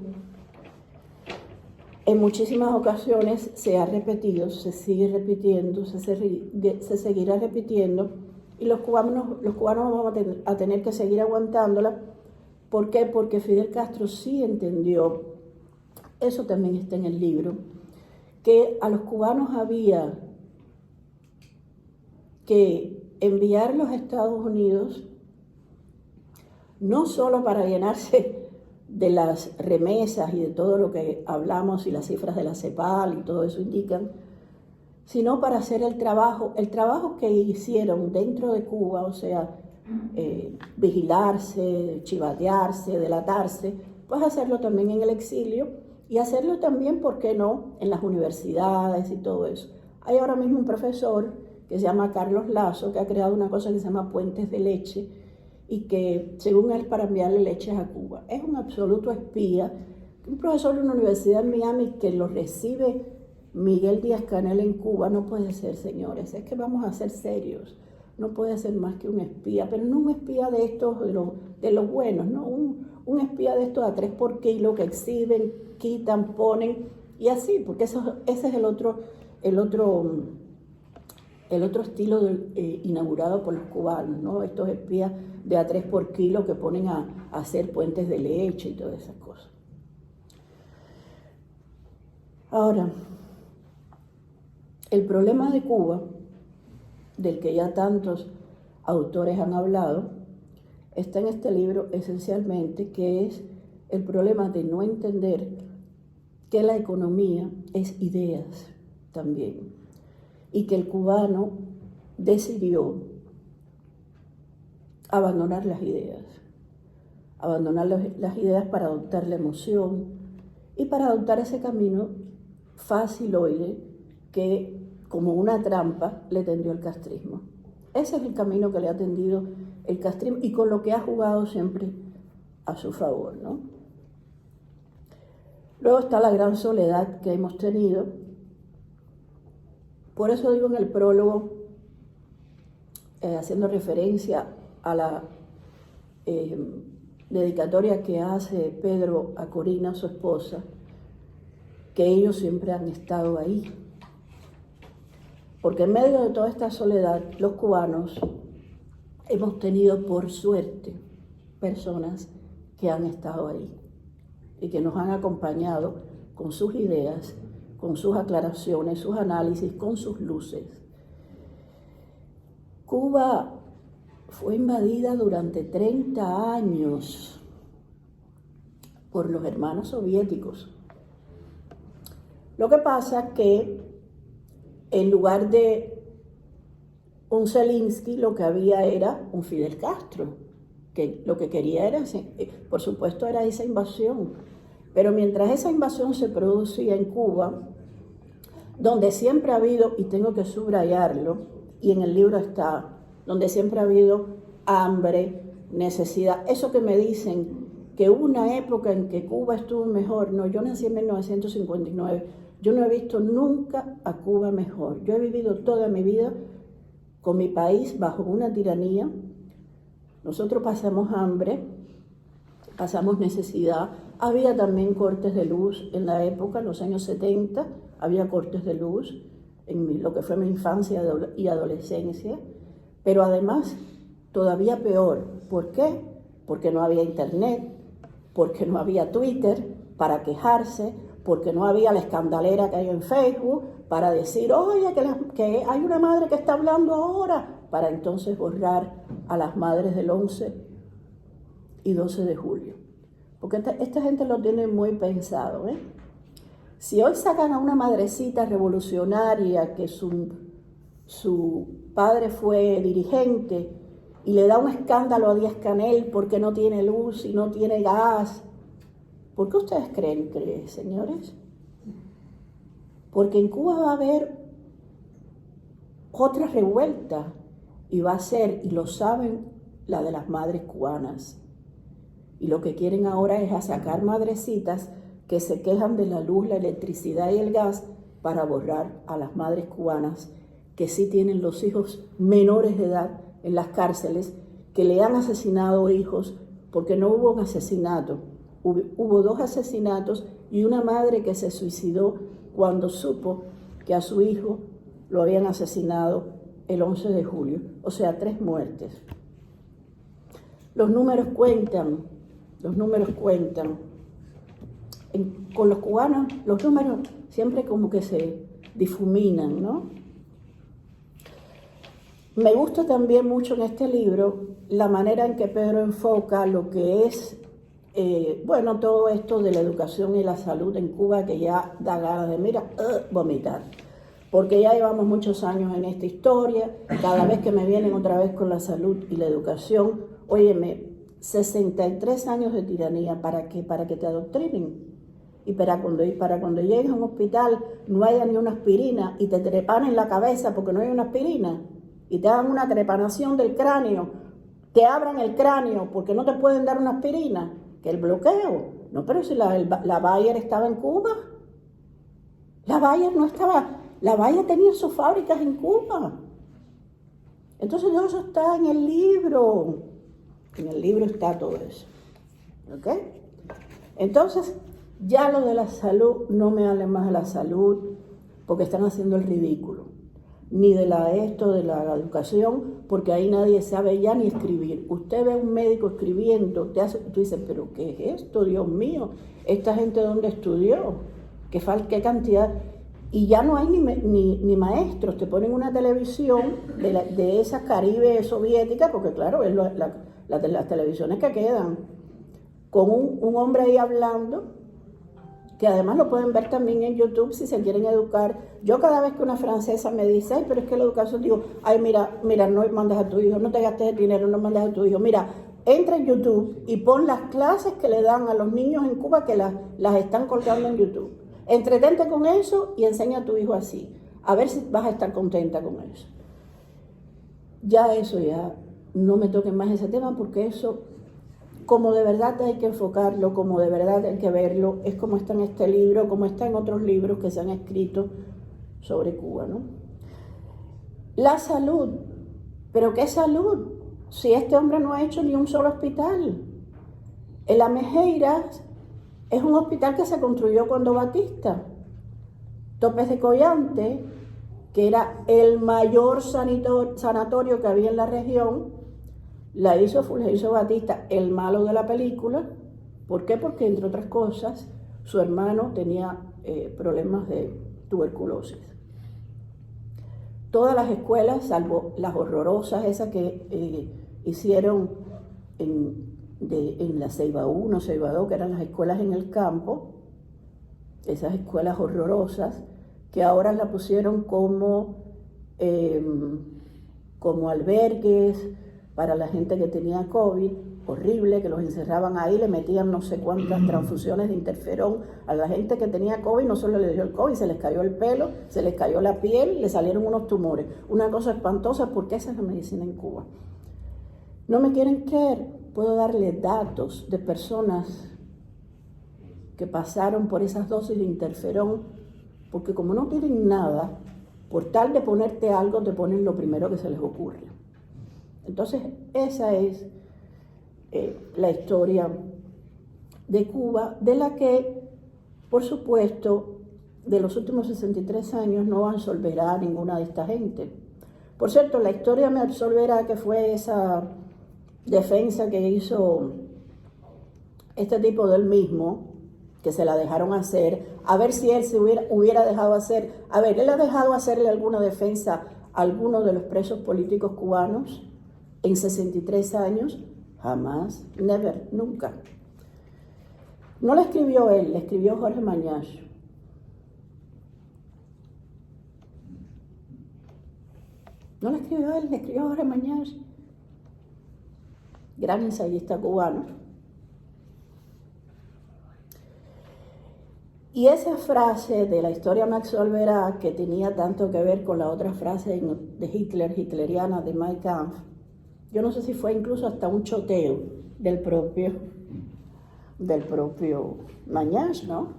S3: en muchísimas ocasiones se ha repetido, se sigue repitiendo, se seguirá repitiendo, y los cubanos vamos a tener que seguir aguantándola. ¿Por qué? Porque Fidel Castro sí entendió, eso también está en el libro, que a los cubanos había que enviarlos a Estados Unidos no solo para llenarse de las remesas y de todo lo que hablamos y las cifras de la CEPAL y todo eso indican, sino para hacer el trabajo que hicieron dentro de Cuba, o sea, vigilarse, chivatearse, delatarse, pues hacerlo también en el exilio y hacerlo también, ¿por qué no?, en las universidades y todo eso. Hay ahora mismo un profesor que se llama Carlos Lazo, que ha creado una cosa que se llama Puentes de Leche y que, según él, para enviarle leches a Cuba. Es un absoluto espía, un profesor de una universidad en Miami que lo recibe Miguel Díaz-Canel en Cuba. No puede ser, señores, es que vamos a ser serios. No puede ser más que un espía, pero no un espía de estos, de los buenos, ¿no? Un espía de estos a 3 por kilo que exhiben, quitan, ponen, y así, porque ese es el otro estilo inaugurado por los cubanos, ¿no? Estos espías de a 3 por kilo que ponen a hacer puentes de leche y todas esas cosas. Ahora, el problema de Cuba, del que ya tantos autores han hablado, está en este libro esencialmente, que es el problema de no entender que la economía es ideas también, y que el cubano decidió abandonar las ideas para adoptar la emoción y para adoptar ese camino faciloide que, como una trampa, le tendió el castrismo. Ese es el camino que le ha tendido el castrismo y con lo que ha jugado siempre a su favor, ¿no? Luego está la gran soledad que hemos tenido. Por eso digo en el prólogo, haciendo referencia a la dedicatoria que hace Pedro a Corina, su esposa, que ellos siempre han estado ahí. Porque en medio de toda esta soledad, los cubanos hemos tenido, por suerte, personas que han estado ahí y que nos han acompañado con sus ideas, con sus aclaraciones, sus análisis, con sus luces. Cuba fue invadida durante 30 años por los hermanos soviéticos. Lo que pasa es que en lugar de un Zelensky, lo que había era un Fidel Castro, que lo que quería era, por supuesto, era esa invasión. Pero mientras esa invasión se producía en Cuba, donde siempre ha habido, y tengo que subrayarlo, y en el libro está, donde siempre ha habido hambre, necesidad, eso que me dicen que hubo una época en que Cuba estuvo mejor, no, yo nací en 1959, yo no he visto nunca a Cuba mejor. Yo he vivido toda mi vida con mi país bajo una tiranía. Nosotros pasamos hambre, pasamos necesidad. Había también cortes de luz en la época, en los años 70, había cortes de luz en lo que fue mi infancia y adolescencia. Pero además, todavía peor. ¿Por qué? Porque no había internet, porque no había Twitter para quejarse, porque no había la escandalera que hay en Facebook para decir, oye, que hay una madre que está hablando ahora, para entonces borrar a las madres del 11 y 12 de julio. Porque esta gente lo tiene muy pensado, ¿eh? Si hoy sacan a una madrecita revolucionaria que su padre fue dirigente y le da un escándalo a Díaz-Canel porque no tiene luz y no tiene gas, ¿por qué ustedes creen que, señores? Porque en Cuba va a haber otra revuelta y va a ser, y lo saben, la de las madres cubanas. Y lo que quieren ahora es a sacar madrecitas que se quejan de la luz, la electricidad y el gas para borrar a las madres cubanas que sí tienen los hijos menores de edad en las cárceles, que le han asesinado hijos porque no hubo un asesinato. Hubo 2 asesinatos y una madre que se suicidó cuando supo que a su hijo lo habían asesinado el 11 de julio. O sea, 3 muertes. Los números cuentan. Con los cubanos, los números siempre como que se difuminan, ¿no? Me gusta también mucho en este libro la manera en que Pedro enfoca lo que es todo esto de la educación y la salud en Cuba, que ya da ganas de, vomitar. Porque ya llevamos muchos años en esta historia, cada vez que me vienen otra vez con la salud y la educación, óyeme, 63 años de tiranía, ¿para qué? Para que te adoctrinen. Y para cuando llegues a un hospital no haya ni una aspirina y te trepan en la cabeza porque no hay una aspirina, y te hagan una trepanación del cráneo, te abran el cráneo porque no te pueden dar una aspirina, que el bloqueo. No, pero si la Bayer estaba en Cuba. La Bayer no estaba, la Bayer tenía sus fábricas en Cuba. Entonces todo eso está en el libro. En el libro está todo eso. ¿Ok? Entonces, ya lo de la salud, no me hablen más de la salud, porque están haciendo el ridículo. Ni de la educación, porque ahí nadie sabe ya ni escribir. Usted ve a un médico escribiendo, tú dices, pero ¿qué es esto? Dios mío, ¿esta gente dónde estudió? ¿Qué cantidad? Y ya no hay ni maestros, te ponen una televisión de esa Caribe soviética, porque claro, es las televisiones que quedan, con un hombre ahí hablando, que además lo pueden ver también en YouTube si se quieren educar. Yo cada vez que una francesa me dice, ay, pero es que la educación, digo, ay, mira, no mandes a tu hijo, no te gastes el dinero, no mandes a tu hijo. Mira, entra en YouTube y pon las clases que le dan a los niños en Cuba, que las están colgando en YouTube. Entretente con eso y enseña a tu hijo así. A ver si vas a estar contenta con eso. Ya no me toquen más ese tema, porque eso, como de verdad hay que enfocarlo, como de verdad hay que verlo, es como está en este libro, como está en otros libros que se han escrito sobre Cuba, ¿no? La salud. ¿Pero qué salud? Si este hombre no ha hecho ni un solo hospital. En La Mejeiras es un hospital que se construyó cuando Batista. Topes de Collante, que era el mayor sanatorio que había en la región, la hizo Fulgencio Batista, el malo de la película. ¿Por qué? Porque, entre otras cosas, su hermano tenía problemas de tuberculosis. Todas las escuelas, salvo las horrorosas, esas que hicieron en la Ceiba 1, Ceiba 2, que eran las escuelas en el campo, esas escuelas horrorosas, que ahora la pusieron como albergues para la gente que tenía COVID, horrible, que los encerraban ahí, le metían no sé cuántas transfusiones de interferón a la gente que tenía COVID. No solo le dio el COVID, se les cayó el pelo, se les cayó la piel, le salieron unos tumores. Una cosa espantosa, porque esa es la medicina en Cuba. No me quieren creer, puedo darle datos de personas que pasaron por esas dosis de interferón, porque como no tienen nada, por tal de ponerte algo, te ponen lo primero que se les ocurre. Entonces, esa es la historia de Cuba, de la que, por supuesto, de los últimos 63 años no absolverá a ninguna de esta gente. Por cierto, la historia me absolverá que fue esa defensa que hizo este tipo del mismo, que se la dejaron hacer, a ver si él se hubiera dejado hacer. A ver, él ha dejado hacerle alguna defensa a alguno de los presos políticos cubanos en 63 años, jamás, never, nunca. No la escribió él, la escribió Jorge Mañasch. No la escribió él, la escribió Jorge Mañasch, gran ensayista cubano. Y esa frase de la historia me absolverá, que tenía tanto que ver con la otra frase de Hitler, hitleriana, de Mein Kampf, yo no sé si fue incluso hasta un choteo del propio Mañasch, ¿no?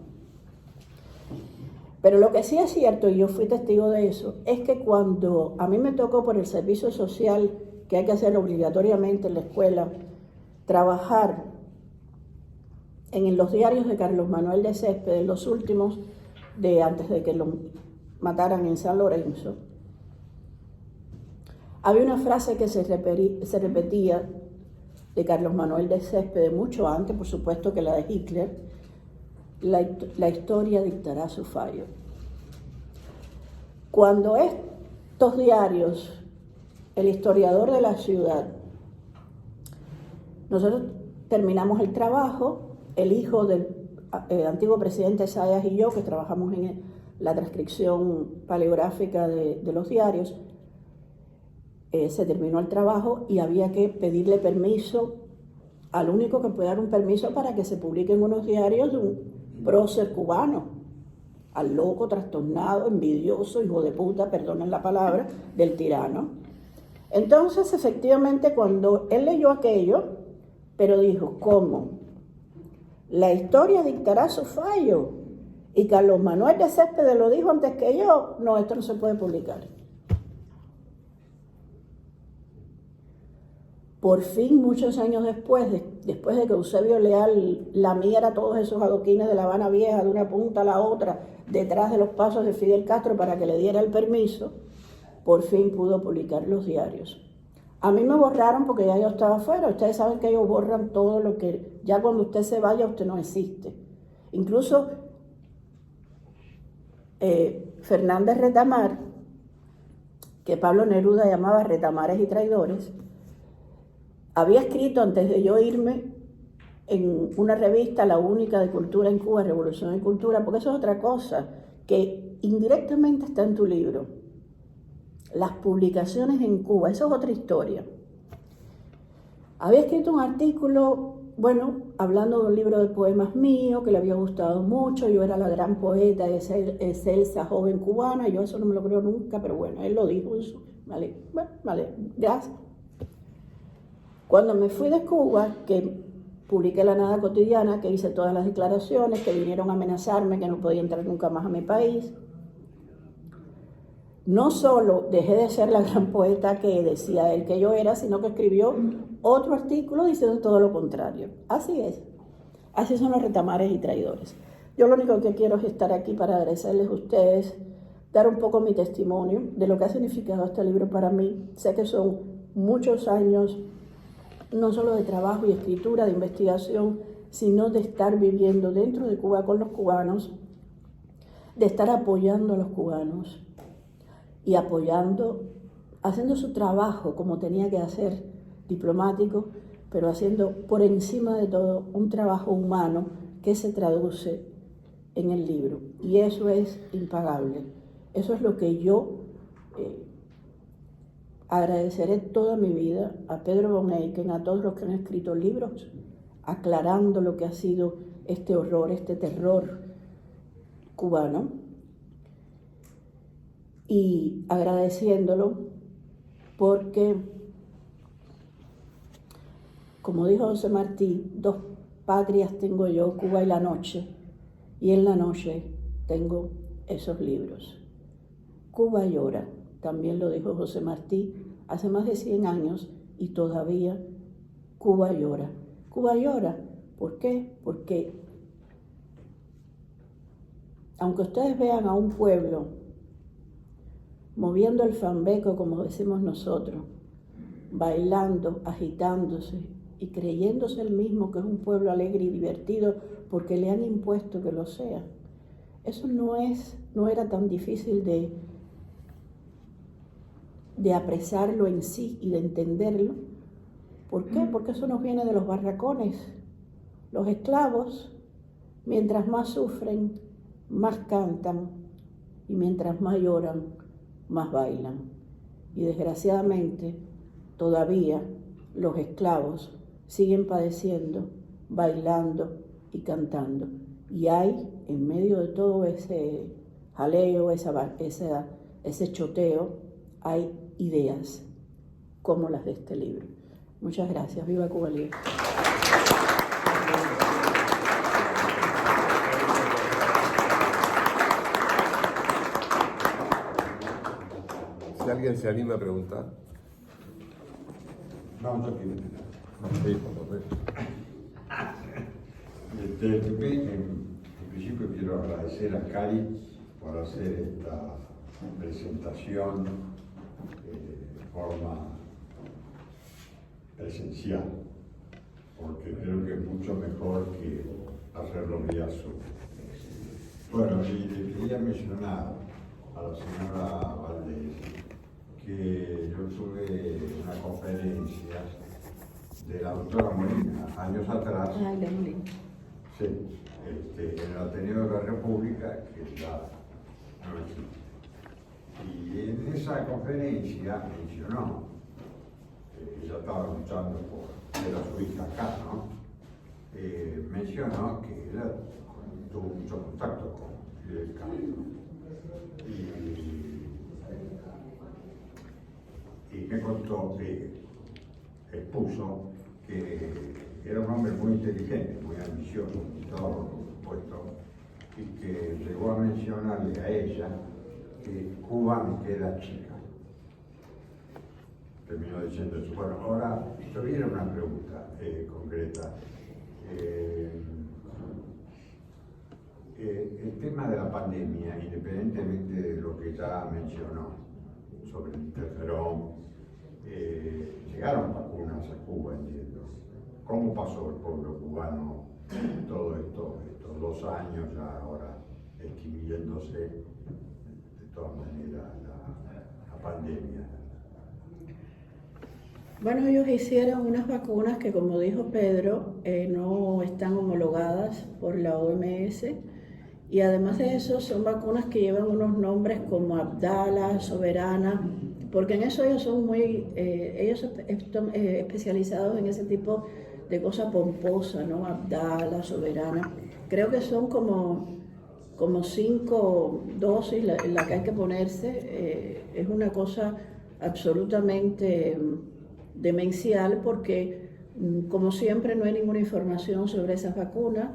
S3: Pero lo que sí es cierto, y yo fui testigo de eso, es que cuando a mí me tocó por el servicio social, que hay que hacer obligatoriamente en la escuela, trabajar en los diarios de Carlos Manuel de Céspedes, los últimos de antes de que lo mataran en San Lorenzo, había una frase que se repetía de Carlos Manuel de Céspedes mucho antes, por supuesto, que la de Hitler: la historia dictará su fallo. Cuando estos diarios, el historiador de la ciudad, nosotros terminamos el trabajo, el hijo del antiguo presidente Zayas y yo, que trabajamos en la transcripción paleográfica de los diarios, se terminó el trabajo y había que pedirle permiso al único que puede dar un permiso para que se publiquen unos diarios de un prócer cubano, al loco, trastornado, envidioso, hijo de puta, perdonen la palabra, del tirano. Entonces, efectivamente, cuando él leyó aquello, pero dijo, ¿cómo? La historia dictará su fallo. Y Carlos Manuel de Céspedes lo dijo antes que yo. No, esto no se puede publicar. Por fin, muchos años después de que Eusebio Leal lamiera todos esos adoquines de La Habana Vieja de una punta a la otra, detrás de los pasos de Fidel Castro para que le diera el permiso, por fin pudo publicar los diarios. A mí me borraron porque ya yo estaba afuera. Ustedes saben que ellos borran todo lo que... Ya cuando usted se vaya, usted no existe. Incluso Fernández Retamar, que Pablo Neruda llamaba retamares y traidores, Había escrito antes de yo irme en una revista, la única de cultura en Cuba, Revolución y Cultura, porque eso es otra cosa que indirectamente está en tu libro. Las publicaciones en Cuba, eso es otra historia. Había escrito un artículo, bueno, hablando de un libro de poemas mío que le había gustado mucho. Yo era la gran poeta excelsa joven cubana. Yo eso no me lo creo nunca, pero bueno, él lo dijo. Vale, bueno, vale, gracias. Cuando me fui de Cuba, que publiqué La Nada Cotidiana, que hice todas las declaraciones, que vinieron a amenazarme que no podía entrar nunca más a mi país, no solo dejé de ser la gran poeta que decía él que yo era, sino que escribió otro artículo diciendo todo lo contrario. Así es. Así son los retamares y traidores. Yo lo único que quiero es estar aquí para agradecerles a ustedes, dar un poco mi testimonio de lo que ha significado este libro para mí. Sé que son muchos años, no solo de trabajo y escritura, de investigación, sino de estar viviendo dentro de Cuba con los cubanos, de estar apoyando a los cubanos y apoyando, haciendo su trabajo como tenía que hacer, diplomático, pero haciendo por encima de todo un trabajo humano que se traduce en el libro. Y eso es impagable. Eso es lo que yo agradeceré toda mi vida a Pedro von Eycken, a todos los que han escrito libros, aclarando lo que ha sido este horror, este terror cubano, y agradeciéndolo porque, como dijo José Martí, dos patrias tengo yo, Cuba y la noche, y en la noche tengo esos libros. Cuba llora, también lo dijo José Martí hace más de 100 años, y todavía Cuba llora. Cuba llora, ¿por qué? Porque aunque ustedes vean a un pueblo moviendo el fambeco, como decimos nosotros, bailando, agitándose y creyéndose el mismo que es un pueblo alegre y divertido porque le han impuesto que lo sea. Eso no era tan difícil de apresarlo en sí y de entenderlo. ¿Por qué? Porque eso nos viene de los barracones. Los esclavos, mientras más sufren, más cantan, y mientras más lloran, más bailan. Y desgraciadamente, todavía los esclavos siguen padeciendo, bailando y cantando. Y hay, en medio de todo ese jaleo, ese choteo, hay ideas como las de este libro. Muchas gracias. Viva Cuba Libre.
S2: Si alguien se anima a preguntar.
S4: Vamos aquí.
S2: Sí, por favor.
S4: En principio quiero agradecer a Cari por hacer esta presentación de forma presencial, porque creo que es mucho mejor que hacerlo vía Zoom. Bueno, y le quería mencionar a la señora Valdés que yo tuve una conferencia de la doctora Molina años atrás. Sí, en el Ateneo de la República, que ya no existe. Y en esa conferencia mencionó, ella estaba luchando por ser a su hija acá, ¿no? Mencionó que ella tuvo mucho contacto con Fidel Castro. Y me contó que expuso que era un hombre muy inteligente, muy ambicioso, y todo, por supuesto, y que llegó a mencionarle a ella que Cuba me queda chica. Terminó diciendo eso. Bueno, ahora tuviera una pregunta concreta. El tema de la pandemia, independientemente de lo que ya mencionó sobre el interferón, llegaron vacunas a Cuba, entiendo. ¿Cómo pasó el pueblo cubano todo esto, estos 2 años ya ahora extinguiéndose de todas maneras la pandemia?
S3: Bueno, ellos hicieron unas vacunas que, como dijo Pedro, no están homologadas por la OMS, y además de eso son vacunas que llevan unos nombres como Abdala, Soberana, porque en eso ellos son muy, ellos están especializados en ese tipo de cosa pomposa, ¿no? Abdala, Soberana. Creo que son como 5 dosis la que hay que ponerse. Es una cosa absolutamente demencial porque, como siempre, no hay ninguna información sobre esas vacunas.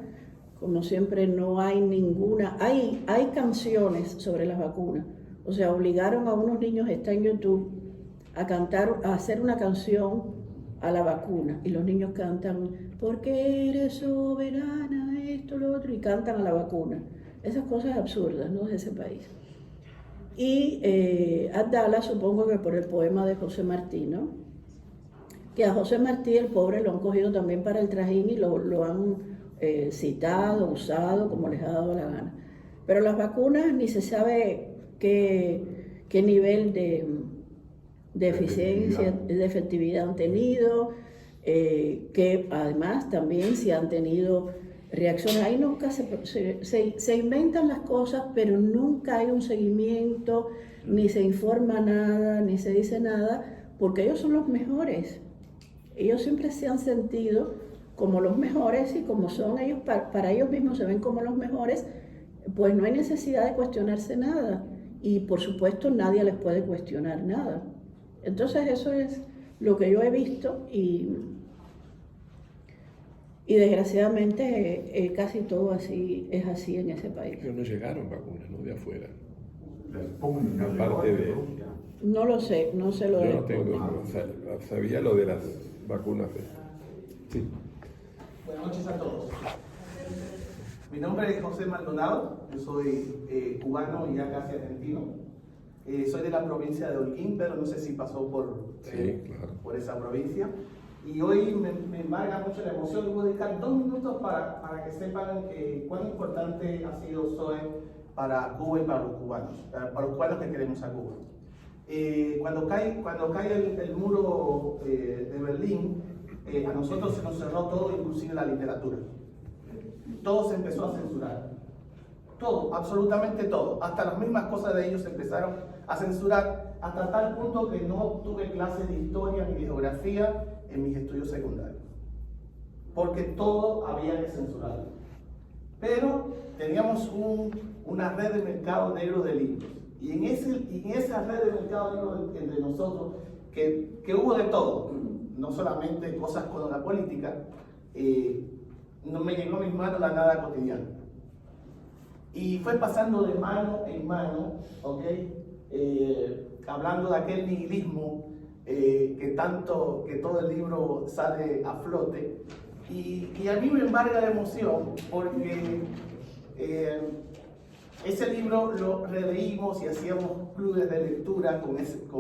S3: Como siempre, no hay ninguna. Hay canciones sobre las vacunas. O sea, obligaron a unos niños, está en YouTube, a cantar, a hacer una canción a la vacuna. Y los niños cantan, porque eres soberana, esto, lo otro, y cantan a la vacuna. Esas cosas absurdas, ¿no?, de ese país. Y Abdala, supongo que por el poema de José Martí, ¿no? Que a José Martí, el pobre, lo han cogido también para el trajín y lo han citado, usado, como les ha dado la gana. Pero las vacunas ni se sabe qué nivel de eficiencia, de efectividad han tenido, que además también si han tenido reacciones. Ahí nunca se inventan las cosas, pero nunca hay un seguimiento, ni se informa nada, ni se dice nada, porque ellos son los mejores. Ellos siempre se han sentido como los mejores, y como son ellos, para ellos mismos se ven como los mejores, pues no hay necesidad de cuestionarse nada. Y por supuesto nadie les puede cuestionar nada. Entonces eso es lo que yo he visto, y desgraciadamente casi todo así es así en ese país.
S2: Pero no llegaron vacunas, ¿no?, de afuera.
S4: Aparte de
S3: No lo sé, no sé lo de...
S2: Yo no tengo, sabía lo de las vacunas. Sí.
S5: Buenas noches a todos. Mi nombre es José Maldonado, yo soy cubano y ya casi argentino. Soy de la provincia de Holguín, pero no sé si pasó por esa provincia. Y hoy me embarga mucho la emoción y voy a dedicar 2 minutos para que sepan cuán importante ha sido SOE para Cuba y para los cubanos que queremos a Cuba. Cuando cae el muro de Berlín, a nosotros se nos cerró todo, inclusive la literatura. Todo se empezó a censurar. Todo, absolutamente todo. Hasta las mismas cosas de ellos se empezaron a censurar, hasta tal punto que no tuve clases de historia ni de geografía en mis estudios secundarios. Porque todo había que censurarlo. Pero teníamos una red de mercado negro de libros. Y en esa red de mercado negro entre nosotros, que hubo de todo, no solamente cosas con la política, no me llegó a mis manos la nada cotidiana. Y fue pasando de mano en mano, ¿ok? Hablando de aquel nihilismo que todo el libro sale a flote. Y a mí me embarga la emoción porque ese libro lo releímos y hacíamos clubes de lectura con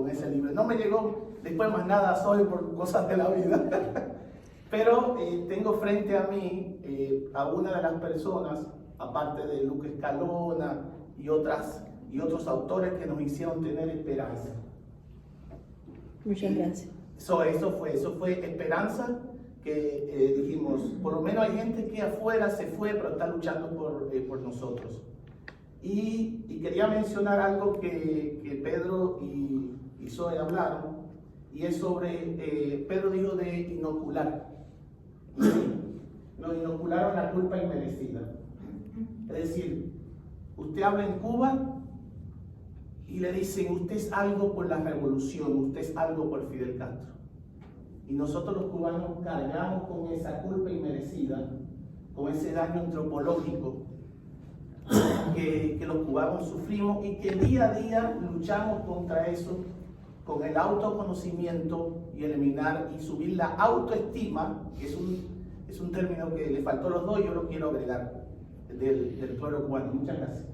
S5: ese libro. No me llegó después más nada SOE por cosas de la vida. Pero tengo frente a mí a una de las personas, aparte de Luca Escalona y otros autores que nos hicieron tener esperanza.
S3: Muchas gracias.
S5: Eso fue esperanza, que dijimos, por lo menos hay gente que afuera se fue, pero está luchando por nosotros. Y quería mencionar algo que Pedro y Zoe hablaron, y es sobre, Pedro dijo de inocular. Nos inocularon la culpa inmerecida. Es decir, usted habla en Cuba y le dicen, usted es algo por la revolución, usted es algo por Fidel Castro. Y nosotros los cubanos cargamos con esa culpa inmerecida, con ese daño antropológico que los cubanos sufrimos, y que día a día luchamos contra eso con el autoconocimiento y eliminar y subir la autoestima, que es un término que le faltó a los dos, yo lo quiero agregar, del pueblo cubano. Muchas gracias.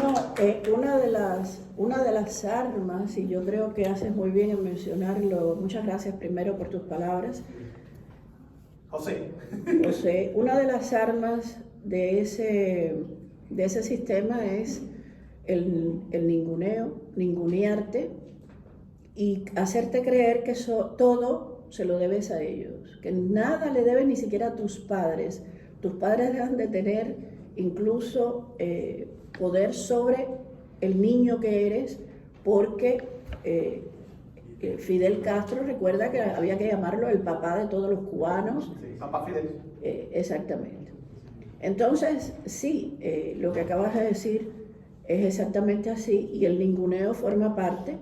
S3: No, una de las armas, y yo creo que haces muy bien en mencionarlo, muchas gracias primero por tus palabras.
S5: José,
S3: una de las armas de ese sistema es el ninguneo, ningunearte y hacerte creer que todo se lo debes a ellos, que nada le debes ni siquiera a tus padres. Tus padres dejan de tener incluso poder sobre el niño que eres, porque Fidel Castro recuerda que había que llamarlo el papá de todos los cubanos.
S5: Sí, papá Fidel.
S3: Exactamente. Entonces, sí, lo que acabas de decir es exactamente así, y el ninguneo forma parte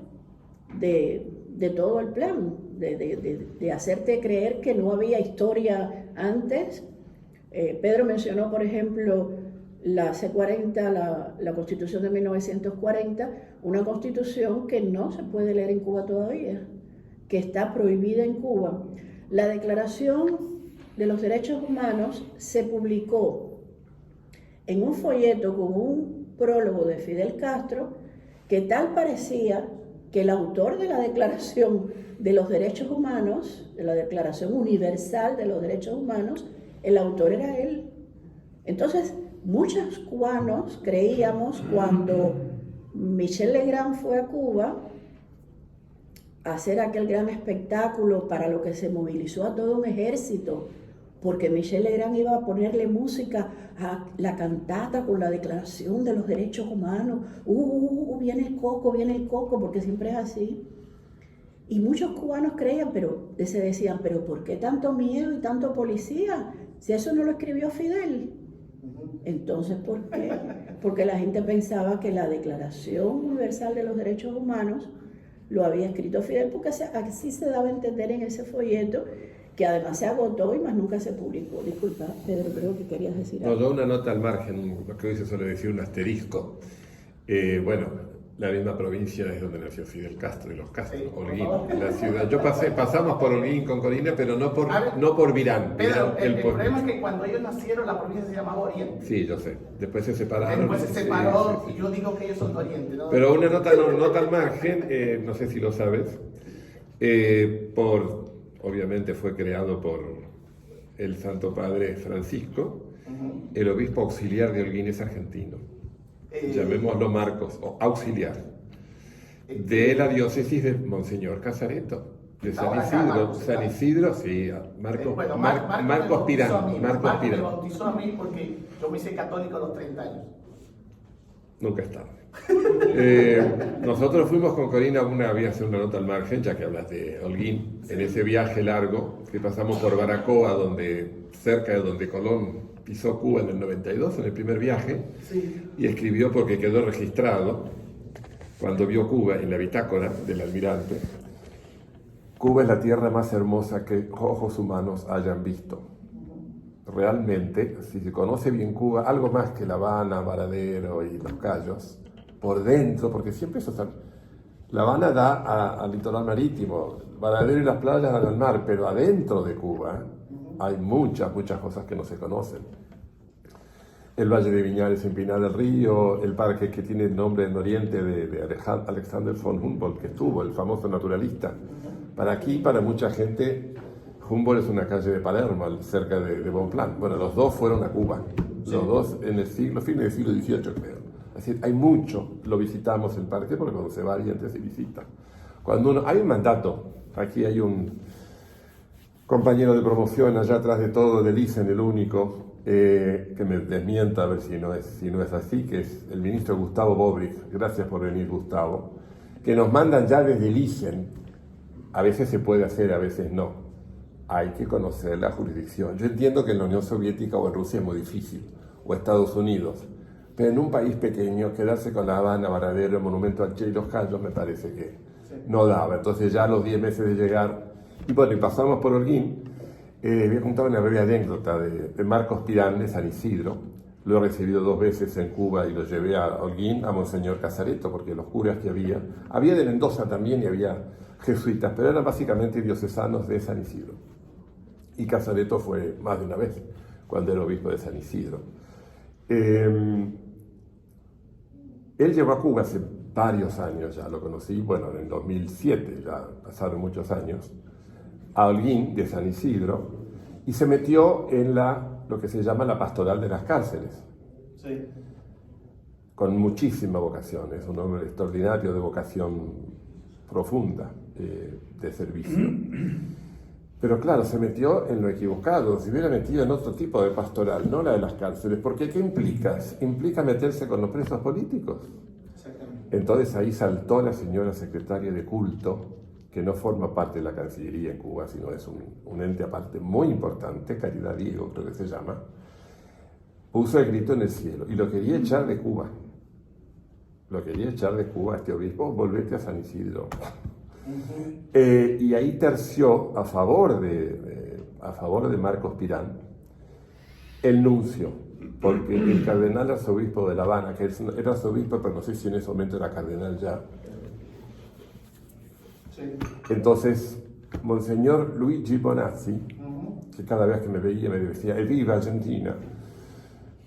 S3: de todo el plan, de hacerte creer que no había historia antes. Pedro mencionó, por ejemplo, la C40, la Constitución de 1940, una constitución que no se puede leer en Cuba todavía, que está prohibida en Cuba. La Declaración de los Derechos Humanos se publicó en un folleto con un prólogo de Fidel Castro, que tal parecía que el autor de la Declaración de los Derechos Humanos, de la Declaración Universal de los Derechos Humanos, el autor era él. Entonces, muchos cubanos creíamos, cuando Michel Legrand fue a Cuba a hacer aquel gran espectáculo para lo que se movilizó a todo un ejército, porque Michel Legrand iba a ponerle música a la cantata con la Declaración de los Derechos Humanos. Viene el coco, porque siempre es así. Y muchos cubanos creían, se decían, pero ¿por qué tanto miedo y tanto policía? Si eso no lo escribió Fidel. Entonces, ¿por qué? Porque la gente pensaba que la Declaración Universal de los Derechos Humanos lo había escrito Fidel, porque así se daba a entender en ese folleto, que además se agotó y más nunca se publicó. Disculpa, Pedro, creo que querías decir algo.
S2: No, yo una nota al margen, lo que hoy se suele decir un asterisco. Bueno, la misma provincia es donde nació Fidel Castro y los Castro, sí, Holguín, la ciudad. Pasamos por Holguín con Corina, pero no por Virán.
S5: Pero el problema es que cuando ellos nacieron, la provincia se llamaba Oriente.
S2: Sí, yo sé. Después se separaron.
S5: Después se separó,
S2: sí.
S5: Y yo digo que ellos son de Oriente, ¿no?
S2: Pero una nota al margen, no sé si lo sabes, obviamente fue creado por el Santo Padre Francisco, el obispo auxiliar de Holguín es argentino. Llamémoslo Marcos, o auxiliar, de la diócesis de Monseñor Casareto, de San Isidro, sí, Marcos Pirán.
S5: Marcos me bautizó a mí porque yo me hice católico a los 30 años.
S2: Nunca es tarde. Nosotros fuimos con Corina, voy a hacer una nota al margen, ya que hablas de Holguín, en ese viaje largo que pasamos por Baracoa, cerca de donde Colón pisó Cuba en el 92, en el primer viaje,
S5: sí.
S2: Y escribió, porque quedó registrado, cuando vio Cuba en la bitácora del almirante: Cuba es la tierra más hermosa que ojos humanos hayan visto. Realmente, si se conoce bien Cuba, algo más que La Habana, Varadero y Los Cayos, por dentro, porque siempre eso está... La Habana da al litoral marítimo, Varadero y las playas dan al mar, pero adentro de Cuba hay muchas cosas que no se conocen. El Valle de Viñales en Pinar del Río, el parque que tiene el nombre en Oriente de Alexander von Humboldt, que estuvo, el famoso naturalista. Para mucha gente, Humboldt es una calle de Palermo, cerca de Bonpland. Bueno, los dos fueron a Cuba, los dos en el fines del siglo XVIII, creo. Así, hay mucho, lo visitamos el parque, porque cuando se va antes se visita. Hay un mandato, aquí hay un compañero de promoción allá atrás de todo, del ICEN, el único, que me desmienta a ver si no es así, que es el ministro Gustavo Bobrick. Gracias por venir, Gustavo. Que nos mandan ya desde el ICEN, a veces se puede hacer, a veces no. Hay que conocer la jurisdicción. Yo entiendo que en la Unión Soviética o en Rusia es muy difícil, o Estados Unidos, pero en un país pequeño, quedarse con La Habana, Varadero, el Monumento al Che y Los Cayos me parece que no daba. Entonces ya a los 10 meses de llegar, y pasamos por Holguín. Voy a contar una breve anécdota de Marcos Pirán de San Isidro. Lo he recibido 2 veces en Cuba y lo llevé a Holguín, a Monseñor Casareto, porque los curas que había de Mendoza también y había jesuitas, pero eran básicamente diocesanos de San Isidro. Y Casareto fue más de una vez, cuando era obispo de San Isidro. Él llegó a Cuba hace varios años, ya lo conocí, en el 2007, ya pasaron muchos años, a Holguín de San Isidro, y se metió en lo que se llama la pastoral de las cárceles.
S5: Sí.
S2: con muchísima vocación, es un hombre extraordinario de vocación profunda, de servicio. Pero claro, se metió en lo equivocado, se hubiera metido en otro tipo de pastoral, no la de las cárceles, porque ¿qué implica? Implica meterse con los presos políticos.
S5: Exactamente.
S2: Entonces ahí saltó la señora secretaria de culto, que no forma parte de la Cancillería en Cuba, sino es un ente aparte muy importante, Caridad Diego creo que se llama, puso el grito en el cielo y lo quería echar de Cuba. Lo quería echar de Cuba a este obispo, volvete a San Isidro. Y ahí terció a favor de Marcos Pirán el nuncio, porque el cardenal arzobispo de La Habana, que era arzobispo, pero no sé si en ese momento era cardenal ya.
S5: Sí.
S2: Entonces, Monseñor Luigi Bonazzi, que cada vez que me veía me decía, ¡Viva Argentina!,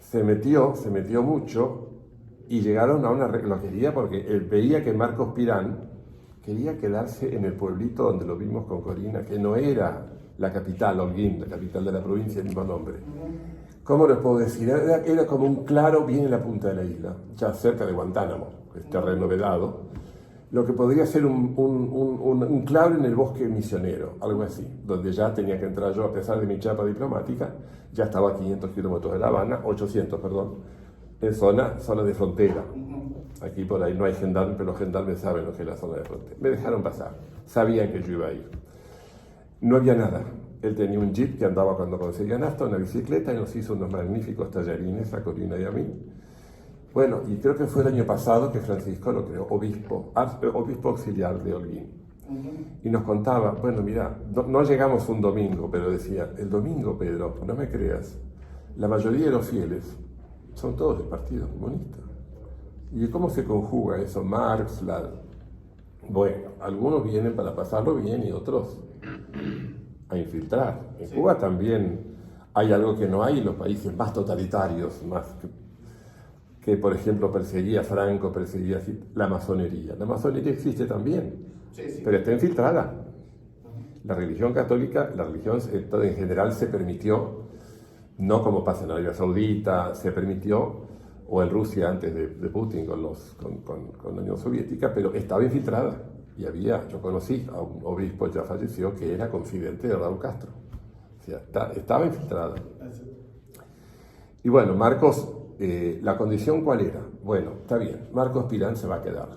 S2: se metió mucho y llegaron a una... Lo quería porque él veía que Marcos Pirán quería quedarse en el pueblito donde lo vimos con Corina, que no era la capital, Holguín, la capital de la provincia del mismo nombre. ¿Cómo les puedo decir? Era como un claro bien en la punta de la isla, ya cerca de Guantánamo, que es terreno vedado, lo que podría ser un claro en el bosque misionero, algo así, donde ya tenía que entrar yo, a pesar de mi chapa diplomática, ya estaba a 500 kilómetros de La Habana, 800, perdón, en zona de frontera. Aquí por ahí no hay gendarmes, pero los gendarmes saben lo que es la zona de frontera. Me dejaron pasar, sabían que yo iba a ir. No había nada. Él tenía un jeep que andaba cuando conseguía nafta, una bicicleta, y nos hizo unos magníficos tallarines a Corina y a mí. Bueno, y creo que fue el año pasado que Francisco lo creó obispo auxiliar de Holguín. Y nos contaba, bueno, mira, no llegamos un domingo, pero decía, el domingo, Pedro, no me creas, la mayoría de los fieles son todos del Partido Comunista. ¿Y cómo se conjuga eso? Marx, bueno, algunos vienen para pasarlo bien y otros a infiltrar. En Cuba también hay algo que no hay en los países más totalitarios, más que por ejemplo perseguía Franco, perseguía la masonería. La masonería existe también, pero está infiltrada. La religión católica, la religión en general se permitió, no como pasa en Arabia Saudita, se permitió, o en Rusia antes de Putin con la Unión Soviética, pero estaba infiltrada. Y yo conocí a un obispo, ya falleció, que era confidente de Raúl Castro. O sea, estaba infiltrada. Y bueno, Marcos, ¿la condición cuál era? Bueno, está bien, Marcos Pirán se va a quedar.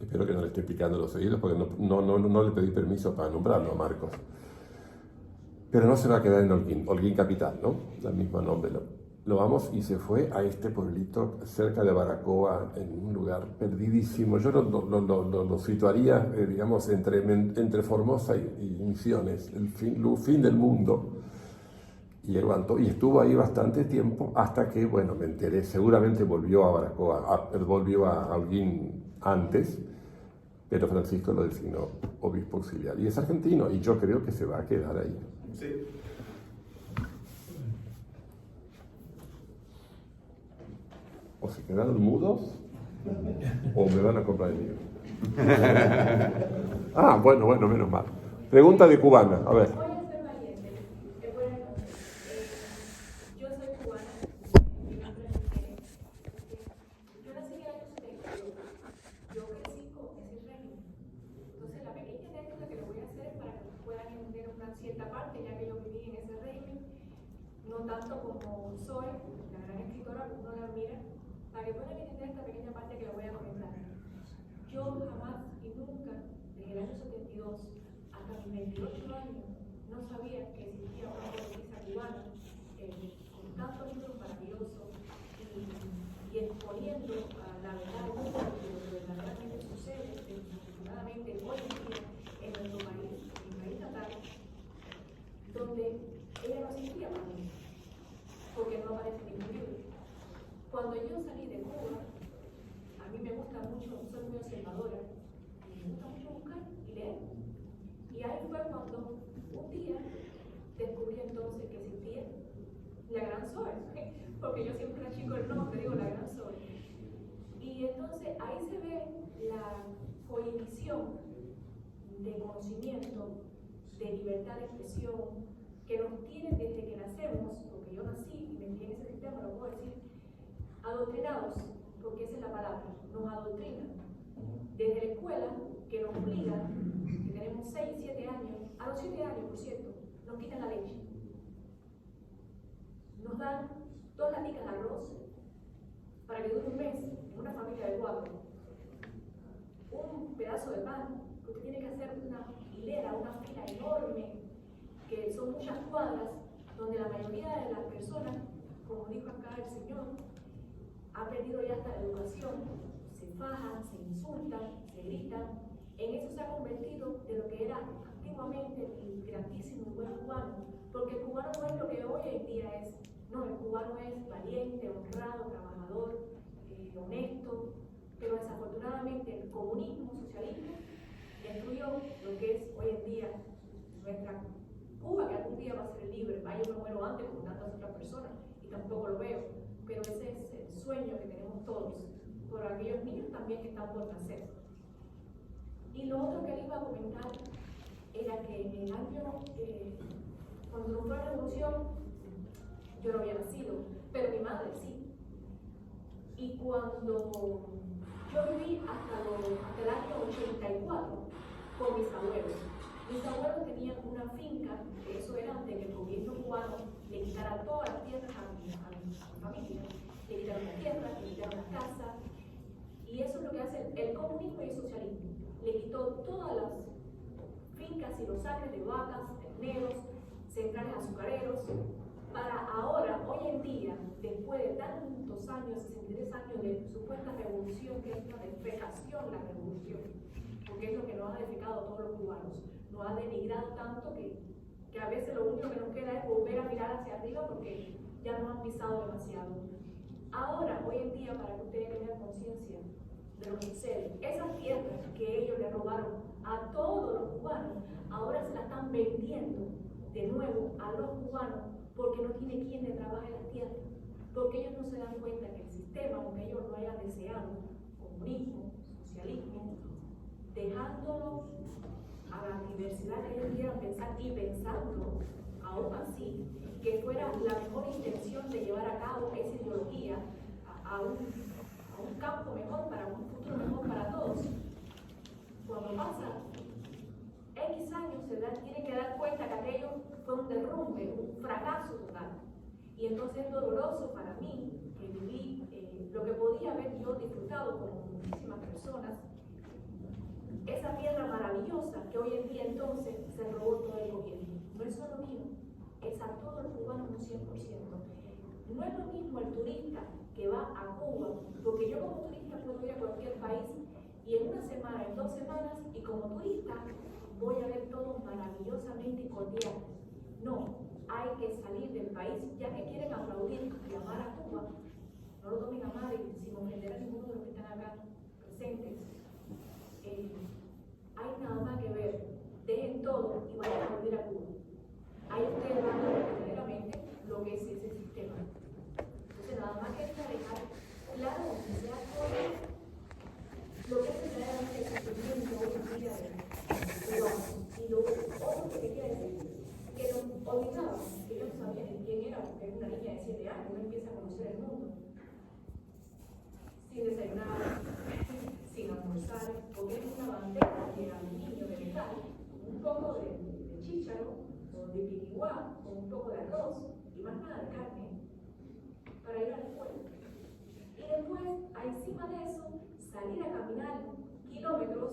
S2: Espero que no le esté picando los oídos, porque no le pedí permiso para nombrarlo a Marcos. Pero no se va a quedar en Holguín capital, ¿no? El mismo nombre. Lo vamos y se fue a este pueblito cerca de Baracoa, en un lugar perdidísimo. Yo lo situaría, digamos, entre Formosa y Misiones, el fin del mundo. Y aguantó, y estuvo ahí bastante tiempo hasta que, bueno, me enteré, seguramente volvió a Baracoa, volvió a Holguín antes, pero Francisco lo designó obispo auxiliar. Y es argentino, y yo creo que se va a quedar ahí.
S5: Sí.
S2: O se quedaron mudos, o me van a comprar el libro. Bueno, menos mal. Pregunta de cubana, a ver.
S6: No tanto como soy, la gran escritora, uno la admira, para que puedan entender esta pequeña parte que le voy a comentar. Yo jamás y nunca, desde el año 72 hasta mis 28 años, no sabía que existía una poetisa cubana con tantos libros maravillosos y exponiendo a la verdad del mundo de lo que verdaderamente sucede, desafortunadamente hoy en día en nuestro país, en mi país natal, donde ella no existía para mí, porque no aparece en ningún libro. Cuando yo salí de Cuba, a mí me gusta mucho, soy muy observadora, y me gusta mucho buscar y leer. Y ahí fue cuando un día descubrí entonces que existía la Gran Zoe, porque yo siempre la chico el nombre, digo la Gran Zoe. Y entonces ahí se ve la cohibición de conocimiento, de libertad de expresión, que nos tienen desde que nacemos, porque yo nací y me crié en ese sistema, lo puedo decir, adoctrinados, porque esa es la palabra, nos adoctrinan. Desde la escuela, que nos obliga, que tenemos 6, 7 años, a los 7 años, por cierto, nos quitan la leche. Nos dan 2 laticas de arroz para que dure un mes en una familia de 4. Un pedazo de pan, que usted tiene que hacer una hilera, una fila enorme, que son muchas cuadras, donde la mayoría de las personas, como dijo acá el Señor, ha perdido ya hasta la educación, se fajan, se insultan, se gritan. En eso se ha convertido de lo que era antiguamente el grandísimo y buen cubano, porque el cubano no es lo que hoy en día es. No, el cubano es valiente, honrado, trabajador, honesto, pero desafortunadamente el comunismo, socialismo, destruyó lo que es hoy en día nuestra Cuba, que algún día va a ser libre. Yo me muero antes como tantas otras personas y tampoco lo veo, pero ese es el sueño que tenemos todos, por aquellos niños también que están por nacer. Y lo otro que les iba a comentar era que en el año, cuando fue la revolución, yo no había nacido, pero mi madre sí. Y cuando yo viví hasta el año 84 con mis abuelos. Mis abuelos tenían una finca, que eso era antes que el gobierno cubano le quitara todas las tierras a mi familia. Le quitaron la tierra, le quitaron la casa. Y eso es lo que hace el comunismo y el socialismo. Le quitó todas las fincas y los acres de vacas, terneros, centrales azucareros, para ahora, hoy en día, después de tantos años, 63 años de supuesta revolución, que es una defecación la revolución, porque es lo que nos ha defecado a todos los cubanos, nos ha denigrado tanto que a veces lo único que nos queda es volver a mirar hacia arriba porque ya nos han pisado demasiado. Ahora, hoy en día, para que ustedes tengan conciencia de lo que sucede, esas tierras que ellos le robaron a todos los cubanos, ahora se las están vendiendo de nuevo a los cubanos porque no tiene quien le trabaje las tierras, porque ellos no se dan cuenta que el sistema, aunque ellos lo hayan deseado, comunismo, socialismo, dejándolo a la diversidad que ellos quieran pensar y pensando aún así que fuera la mejor intención de llevar a cabo esa ideología a un campo mejor, para un futuro mejor para todos. Cuando pasa X años se tiene que dar cuenta que aquello fue un derrumbe, un fracaso total. Y entonces es doloroso para mí que viví lo que podía haber yo disfrutado como muchísimas personas, esa tierra maravillosa que hoy en día entonces se robó todo el gobierno. No es solo mío, es a todos los cubanos un 100%. No es lo mismo el turista que va a Cuba, porque yo como turista puedo ir a cualquier país y en una semana, en 2 semanas, y como turista voy a ver todo maravillosamente cordial. No, hay que salir del país, ya que quieren aplaudir y amar a Cuba. No lo tomen a mal sin ofender a ninguno de los que están acá presentes. Hay nada más que ver, dejen todo y vayan a volver a Cuba. Ahí ustedes van a ver verdaderamente lo que es ese sistema. Entonces nada más que dejar claro que sea todo lo que es verdaderamente el sufrimiento hoy en día de cubanos. Y lo otro que quería decir, que nos olvidaban, que yo no sabía ni quién era, porque es una niña de 7 años, uno empieza a conocer el mundo. Sin desayunar, sin almorzar, porque es una bandeja que al niño de metal, un poco de chícharo, o de piquiguá, con un poco de arroz, y más nada de carne, para ir a la escuela. Y después, encima de eso, salir a caminar kilómetros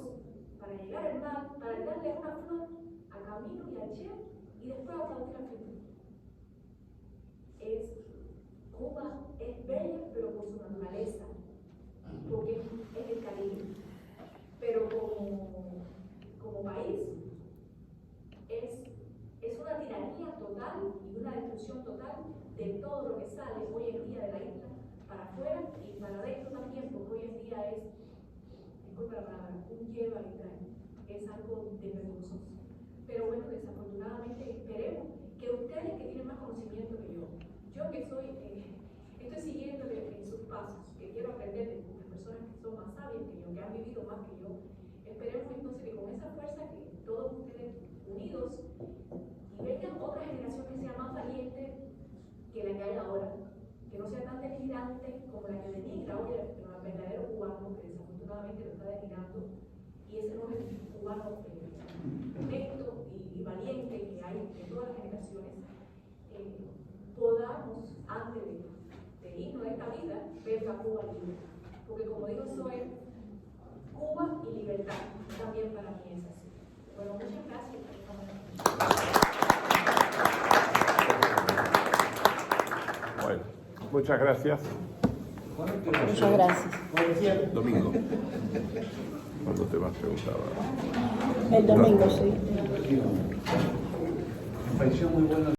S6: para llegar al mar, para darle una flor a Camilo y a Che, y después aplaudir a Felipe. Cuba es bella, pero por su naturaleza, porque es el Caribe. Pero como país, es una tiranía total y una destrucción total de todo lo que sale hoy en día de la isla para afuera y para adentro también, porque hoy en día es, disculpa la palabra, un lleva y trae, es algo de vergonzoso. Pero bueno, desafortunadamente esperemos que ustedes que tienen más conocimiento que yo que soy, estoy siguiendo en sus pasos, que quiero aprender de las personas que son más sabias que yo, que han vivido más que yo, esperemos entonces que con esa fuerza que todos ustedes unidos y vengan otra generación que sea más valiente que la que hay ahora, que no sea tan denigrante como la que denigra hoy el verdadero cubano, que desafortunadamente lo está denigrando, y ese no es el cubano honesto y valiente que hay en todas las generaciones. Podamos, antes de irnos de esta vida, ver la Cuba libre. Porque como dijo Zoe, Cuba y libertad también para mí es así. Bueno, muchas gracias.
S2: Bueno, muchas gracias.
S3: Muchas gracias.
S2: Domingo. Cuando te vas preguntaba.
S3: El domingo, sí.
S7: Me pareció muy bueno.